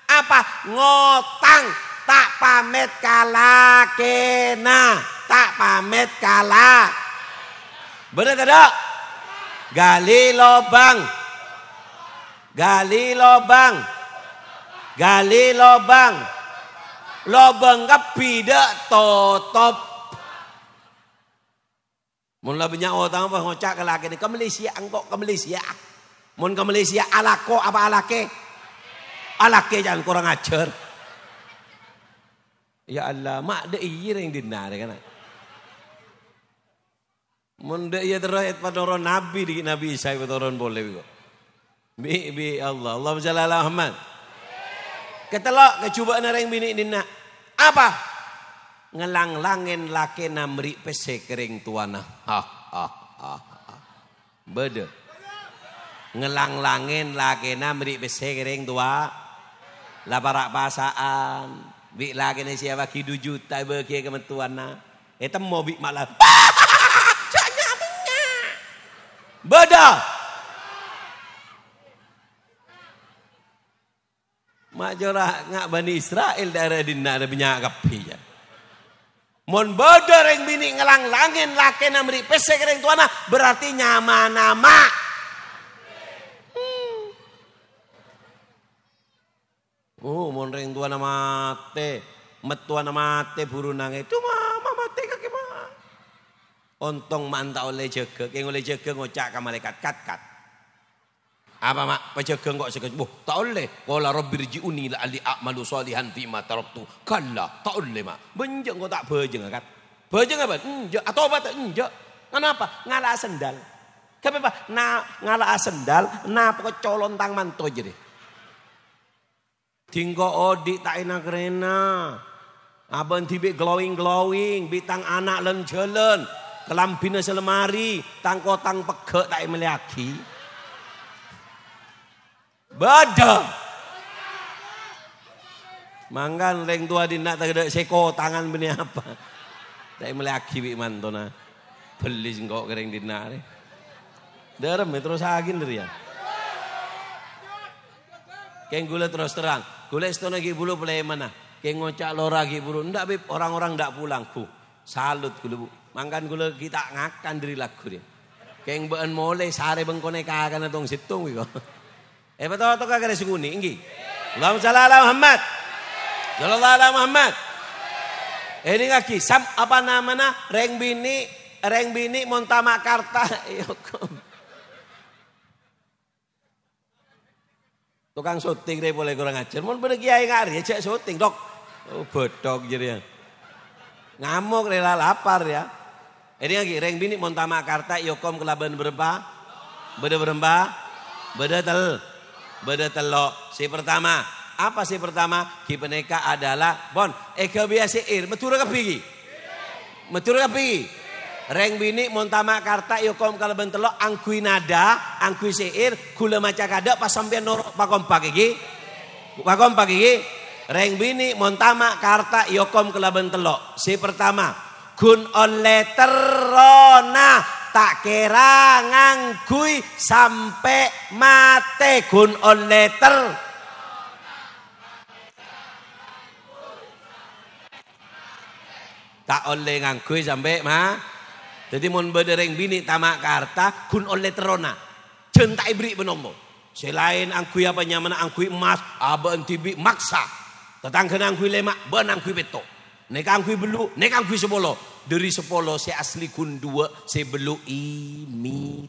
apa ngotang tak pamit kalakena tak pamit kalak. Bener tidak? Gali lobang kepidak tutup. Mun lah banyak orang apa ngocak ke laki ni ke Malaysia angkok ke Malaysia. Mun ke Malaysia alako apa alake? Alake jangan kurang ajar. Ya Allah, mak de iya yang dinar kan. Mun de iya terus pada orang nabi di nabi Isa pada orang boleh bego. Bi Allah shalli ala Muhammad. Ketelok kecubaan orang bini dina. Apa? Ngelang-langin laki namri pese kering tuana. Beda. Ngelang-langin laki namri pese kering tua. Laparak pasaan. Bik laki ni siapa kidu juta bagi kementuana. Itu mau bik malah. Caknya punya. Beda. Mak jorah ngak Bani Israel daerah dina ada banyak kapi ya. Mon bodoh reng bini ngelang-langin laki namri pesek reng tuana berarti nyama-nama. Oh mon reng tuana mate, metuana mate buru nange cuma mate kaki mah. Ontong mantau oleh jaga, keng oleh jaga ngocak ke malaikat kat. Apa mak penjaga kok sekejap? Tak oleh. Qala rabbi rji'uni la'alli a'malu shalihan fima taraktu. Kalla, tak oleh mak. Benjeng kok tak bejeng kan? Bejeng apa? Enjak atau apa tak enjak? Kenapa? Ngalah sendal. Kenapa? Ngalah sendal, pokok colon tang manto jadi. Tinggo odi tak enak rena. Abang tibe glowing, bitang anak len jalan. Kelambina selemari, tang kotang pegek tak meliaki. Bada. Manggan reng tua dina tak ada seko tangan bini apa. Tak melaki bik mantona. Beli sengkok reng dina. Derem terus agin dari ya. Keng gula terus terang. Gula istana lagi bulu pelai mana. Keng ngocak lora lagi bulu. Ndak bib orang-orang ndak pulang. Salut gula bu. Manggan gula kita ngakan dari lagu dia. Keng beun mole sare bengkone kakan atong situng wiko. Betul atau kagak ada suguni inggi. Allahumma shalli ala Muhammad. Sallallahu ala Muhammad. Ini lagi apa namanya reng bini montama karta. Tukang syuting deh boleh kurang ajar. Mun bener kiai ngari cek syuting dok. Oh bodok jadi ya. Ngamuk rela lapar ya. Ini lagi reng bini montama karta yokom kelaban berapa? Beda berapa? Beda telok. Si pertama. Apa si pertama? Ki peneka adalah bon. Eka biasa betul ke pigi? Metur kapi. Reng bini montama karta yokom kalaban telok angkui nada, angkui seir, gula maca kada pas sampean norok pakompak iki. Pakompak iki. Reng bini montama karta yokom kalaban telok. Si pertama, gun oleh terona tak kira ngangkui sampai mate gun oleh tak oleh ngangkui sampai jadi mon bedereng bini tamak karta kun oleh terona centai beri benombo selain angkui apa nyamana angkui emas aba antibi maksa tetangga angkui lemak ben angkui beto nek angkui belu nek angkui sepolo dari sepolo saya asli kun dua saya belu imi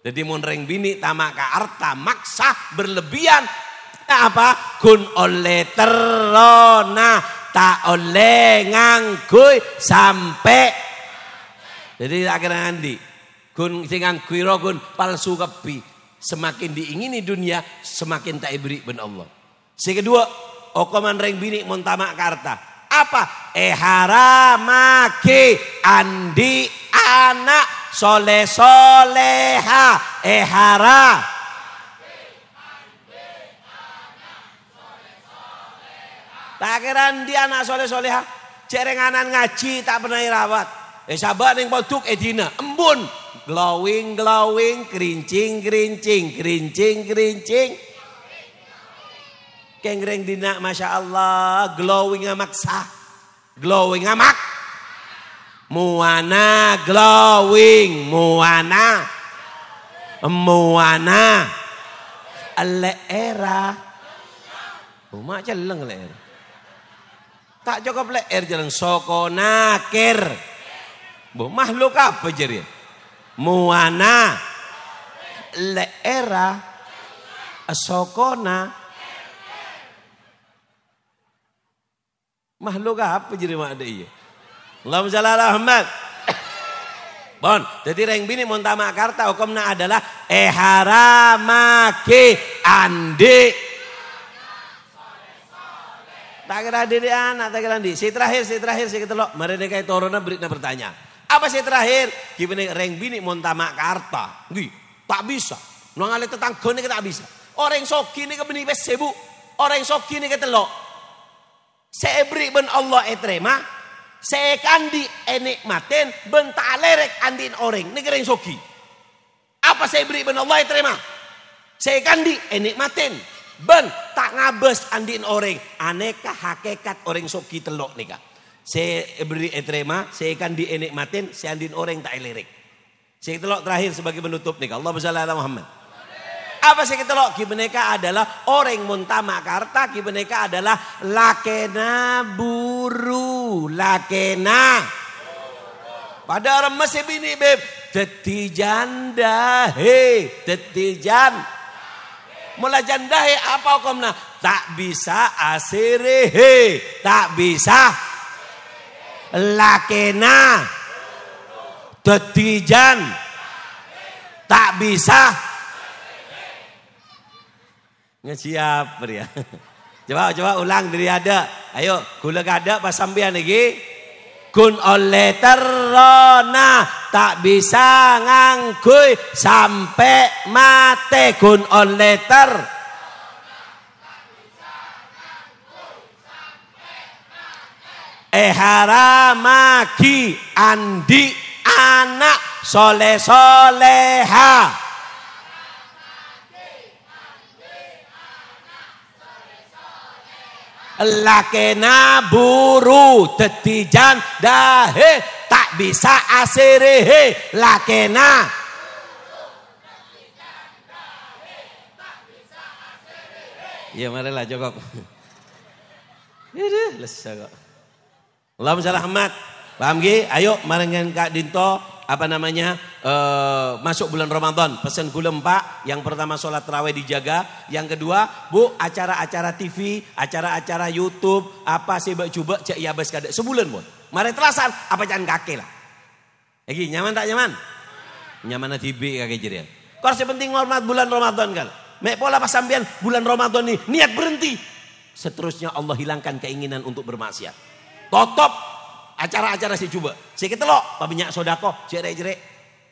jadi mon reng bini tamak karta maksa berlebihan apa kun oleh terona tak oleh ngangkui sampai jadi akhirnya nanti kun sing ngangkui rogun palsu kepi semakin diingini dunia semakin tak ibri ben Allah. Si kedua okoman reng bini montama karta apa haramake andi anak soleh soleha hara tak kira dia anak soleh-soleha cerenganan ngaji tak pernah rawat sabar yang boduk dina embun glowing kerincing kengreng dina Masya Allah glowing amaksa glowing amak muana glowing muana era mak celeng leer tak cukup leer jalan soko nakir. Bu makhluk apa jadi? Muana leera sokona makhluk apa jadi mak ada iya. Allahumma shalli ala Muhammad. Bon, jadi reng bini montama karta hukumnya adalah haramake andi tak kira diri anak, tak kira di. Si terakhir, si ketelok. Mereka itu orangnya berikna bertanya. Apa si terakhir? Gimana reng bini montama karta. Gih, tak bisa. Nongale tetangga ini tak bisa. Orang soki ini kebeni pes sebu. Orang soki ini ketelok. Saya beri ben Allah terima. Saya kandi nikmatin ben tak lerek andin orang. Ini reng soki. Apa saya beri ben Allah terima? Saya kandi nikmatin. Ben tak ngabes andin orang aneka hakikat orang soki telok nika saya beri terima saya kan dienikmatin saya andin orang tak lirik saya telok terakhir sebagai penutup nika Allah shalli ala Muhammad apa saya telok kibeneka adalah orang montama karta kibeneka adalah lakena buru lakena pada orang masih bini beb teti janda mulai jandahe apa hukumnya? Tak bisa asirehe, tak bisa lakena, tetijan, tak bisa. Ngesiap ya. Coba ulang dari ada. Ayo, gula kada pas sampean lagi. Kun oleh terona tak bisa ngangkui sampai mate kun oleh haramaki andi anak soleh soleha lakena buru tetijan dahe tak bisa asirehe lakena ya marilah cukup lesah kok Allahumma shalli Ahmad paham ge ayo marengan Kak Dinto apa namanya masuk bulan Ramadan pesan gula 4 yang pertama sholat tarawih dijaga yang kedua Bu acara-acara TV acara-acara YouTube apa sih coba cek ya bes kada sebulan Bu mari terasan apa jangan kakek lah lagi nyaman tak nyaman nyaman TV kakek jadi kau penting hormat bulan Ramadan kan mek pola pas sampean bulan Ramadan nih niat berhenti seterusnya Allah hilangkan keinginan untuk bermaksiat totop acara-acara si coba. Si ketelok, pabanyak sodako, cerek-cerek.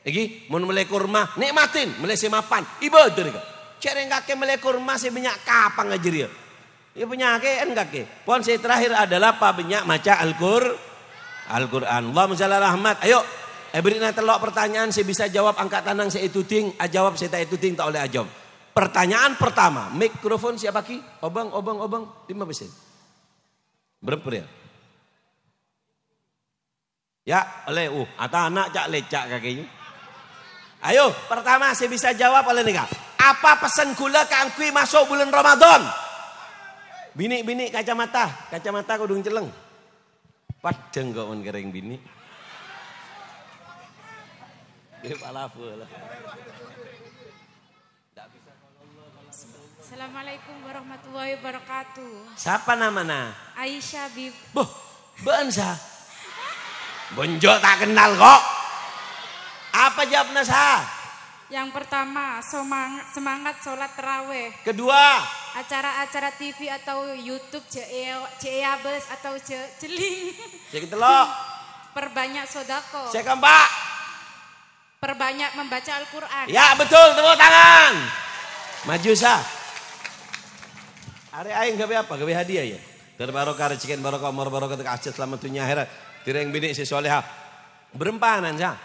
Lagi, mau mulai kurma, nikmatin, mulai semapan, ibadah mereka. Cerek kakek mulai kurma, si banyak kapang aja dia. Ya penyakit kan kakek. Pon si terakhir adalah pabanyak maca Al-Quran. Allah masalah rahmat. Ayo, berikan telok pertanyaan, saya bisa jawab angkat tanang saya itu ting, jawab saya tak itu ting tak oleh ajam. Pertanyaan pertama, mikrofon siapa ki? Obang, 5%. Berapa ya? Ya, oleh atau anak cak lecak kakinya. Ayo, pertama saya bisa jawab oleh nikah. Apa pesan gula kangkui masuk bulan Ramadan? Bini kacamata kudung celeng. Padeng kok on kering bini. Falafel. Assalamualaikum warahmatullahi wabarakatuh. Siapa namanya? Aisyah Bib. Boh, bensa. Bonjok tak kenal kok. Apa jawabnya sah? Yang pertama, semangat sholat terawih. Kedua, acara-acara TV atau YouTube Ceabes atau Celing. Cek telok. Perbanyak sodako. Cek keempat. Perbanyak membaca Al-Quran. Ya betul, tepuk tangan. Maju sah. Hari aing gawe apa? Gawe hadiah ya. Terbarokah rezekin barokah umur barokah tekajat selamat dunia akhirat. Tireng bini si soleha. Berempanan sah.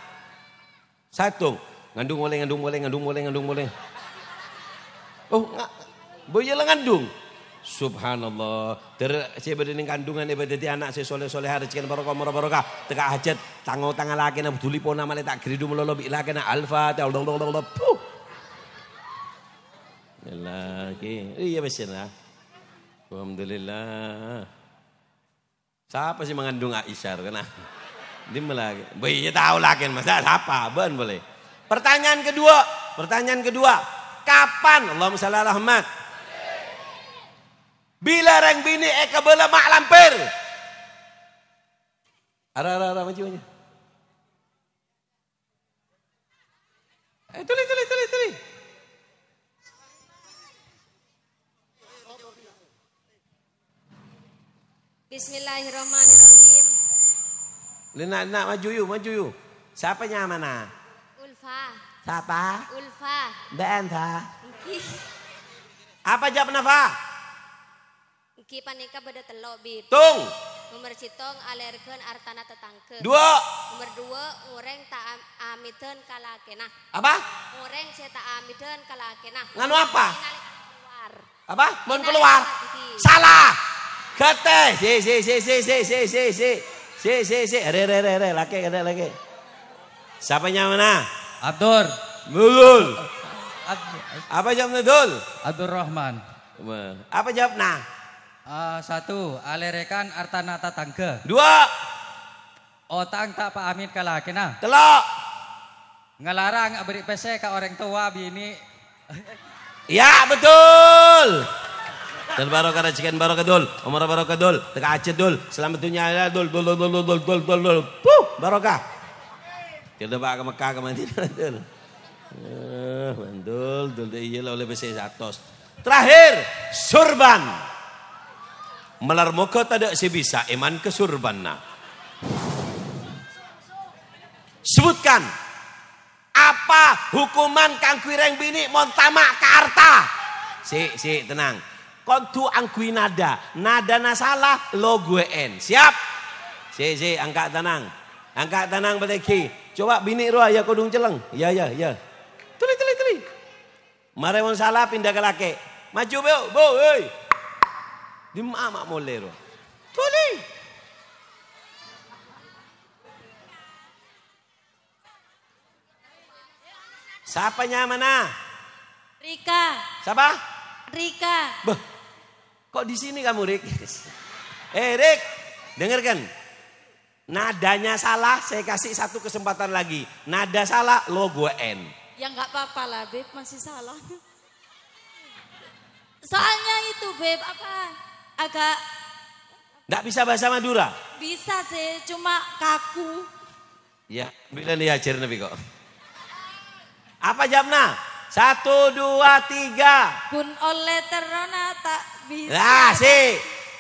Satu. Ngandung boleh. Oh, boya lah ngandung. Subhanallah. Saya berdening kandungan ibadati anak saya soleh-soleha rezekin barokah umur barokah tekak hajat tangan laki na buduli pona male tak gridu melolo bi laki na Al-Fatihah. Lagi. Iya benar. Alhamdulillah. Siapa sih mengandung Aisyah kena? Dia lagi. Boya tahu lagi masa siapa? Ben boleh. Pertanyaan kedua. Kapan Allahumma shalli ala Muhammad? Bila reng bini bela mak lampir. Ara maju. Tuli. Bismillahirrahmanirrahim. Nak maju yuk. Siapa mana? Ulfa. Siapa? Ulfa. Benta. Apa jawab nafa? Ki panika beda telok bib. Tung. Nomor citong alergen artana tetangke. Dua. Nomor 2 ngoreng tak amiteun kalakena. Apa? Ngoreng saya tak amiteun kalakena. Nganu apa? Keluar. Apa? Mau keluar? Salah. Kete. Si. Re. Laki. Siapanya mana? Abdur. Betul. Apa jawabnya Dul? Abdurrahman. Apa jawabnya? 1. Alerekan artana tatangga. 2. Otang tak Pak Amin kalakena. 3. Ngelarang beri PC ke orang tua bini. Ya betul. Dan barokah rezekin barokah Dul. Umur barokah Dul. Teka acet Dul. Selamat dunia Dul. Dul. Barokah. Kita bawa ke Mekah ke Madinah Dul. Dul iya oleh PC 100. Terakhir surban. Melar muka tak ada sebisa iman ke surban. Sebutkan apa hukuman kang kuireng bini montamak ke harta. Si tenang. Kontu angkui nada salah lo gue en. Siap? Si angkat tenang bedeki. Coba bini roh ya kodung celeng. Ya. Tuli. Mare mon salah pindah ke laki. Maju bo, hei. Di mak molero. Tuli. Siapanya mana? Rika. Siapa? Rika. Beh, kok di sini kamu Rik? Rik, dengarkan. Nadanya salah, saya kasih satu kesempatan lagi. Nada salah, lo gue N. Ya nggak apa-apa lah Beb, masih salah. Soalnya itu Beb agak Nggak bisa bahasa Madura? Bisa sih, cuma kaku. Ya, bila diajar nabi kok. Apa jamnya? 1, 2, 3. Kun oleh terona tak bisa. Nah,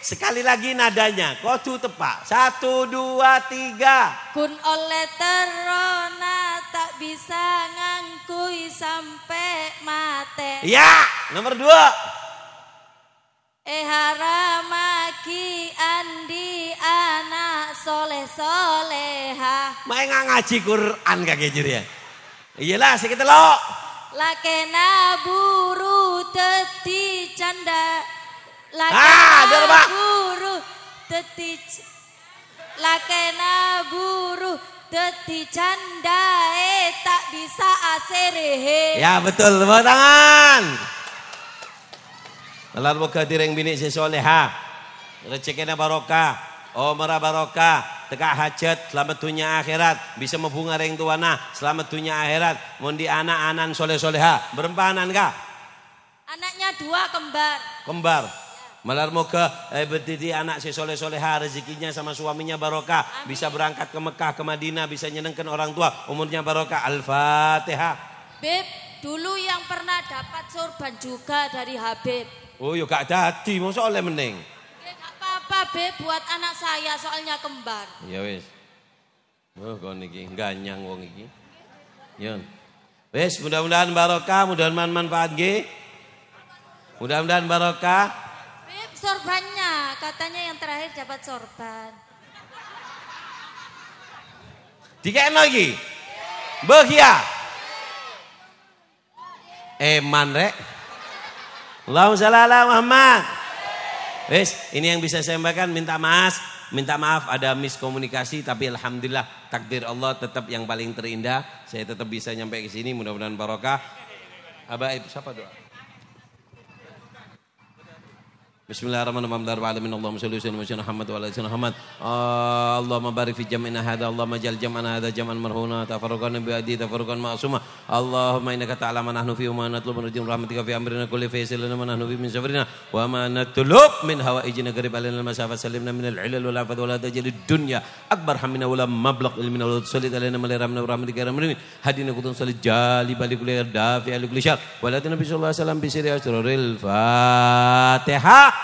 sekali lagi nadanya. Kodu tepak. 1, 2, 3. Kun oleh terona tak bisa ngangkui sampai mate. Ya, nomor 2. Haramaki andi anak soleh soleha. Main ngaji Quran kakek juri ya. Iyalah sekitar lo. Lakena buru teti canda. Derba. Buru teti. Lakena buru teti canda tak bisa aserehe. Ya betul, tepuk tangan. Melar muka direng bini si soleha. Rezekina barokah. Omra barokah. Tegak hajat selamat dunia akhirat. Bisa membunga reng tuana selamat dunia akhirat. Mundi anak-anan soleh-soleha. Berapa anak kah? Anaknya 2 kembar. Kembar. Melar muka berdiri anak si soleh-soleha. Rezekinya sama suaminya barokah. Amin. Bisa berangkat ke Mekah, ke Madinah. Bisa nyenengkan orang tua. Umurnya barokah. Al-Fatihah. Beb, dulu yang pernah dapat sorban juga dari Habib. Oh yuk gak jadi. Masa oleh mending. Ya gak apa-apa Beb, buat anak saya soalnya kembar. Ya wis. Oh kon iki ganyang wong iki. Ya. Wis mudah-mudahan barokah, mudah-mudahan manfaat nggih. Mudah-mudahan barokah. Beb, sorbannya katanya yang terakhir dapat sorban. Dikekno iki. Bahagia. Eman rek. Allahumma shalli ala Muhammad. Wis, ini yang bisa saya sampaikan, minta maaf ada miskomunikasi, tapi alhamdulillah takdir Allah tetap yang paling terindah. Saya tetap bisa nyampe ke sini, mudah-mudahan barokah. Habaib, siapa doa? Bismillahirrahmanirrahim. Allahumma shalli wa sallim ala Muhammad wa ala ali Muhammad. Allahumma barik fi jam'ina hadha. Allahumma jal jam'ana hadha jam'an marhuna tafarruqan bi adi tafarruqan ma'suma. Allahumma innaka ta'lamu nahnu fi ma natlubu min rahmatika fi amrina kulli fa yasilna ma nahnu fi min sabrina wa ma natlub min hawaijina qarib alana al-masafat salimna min al-ilal wal afat wala tajal ad-dunya akbar hamina wala mablagh ilmina wala tusallit alaina ma la rahmina rahmatika rahmin hadina kutun salil jali bali kulli dafi al kulli syar wala nabi sallallahu alaihi wasallam bi sirri asraril Fatihah.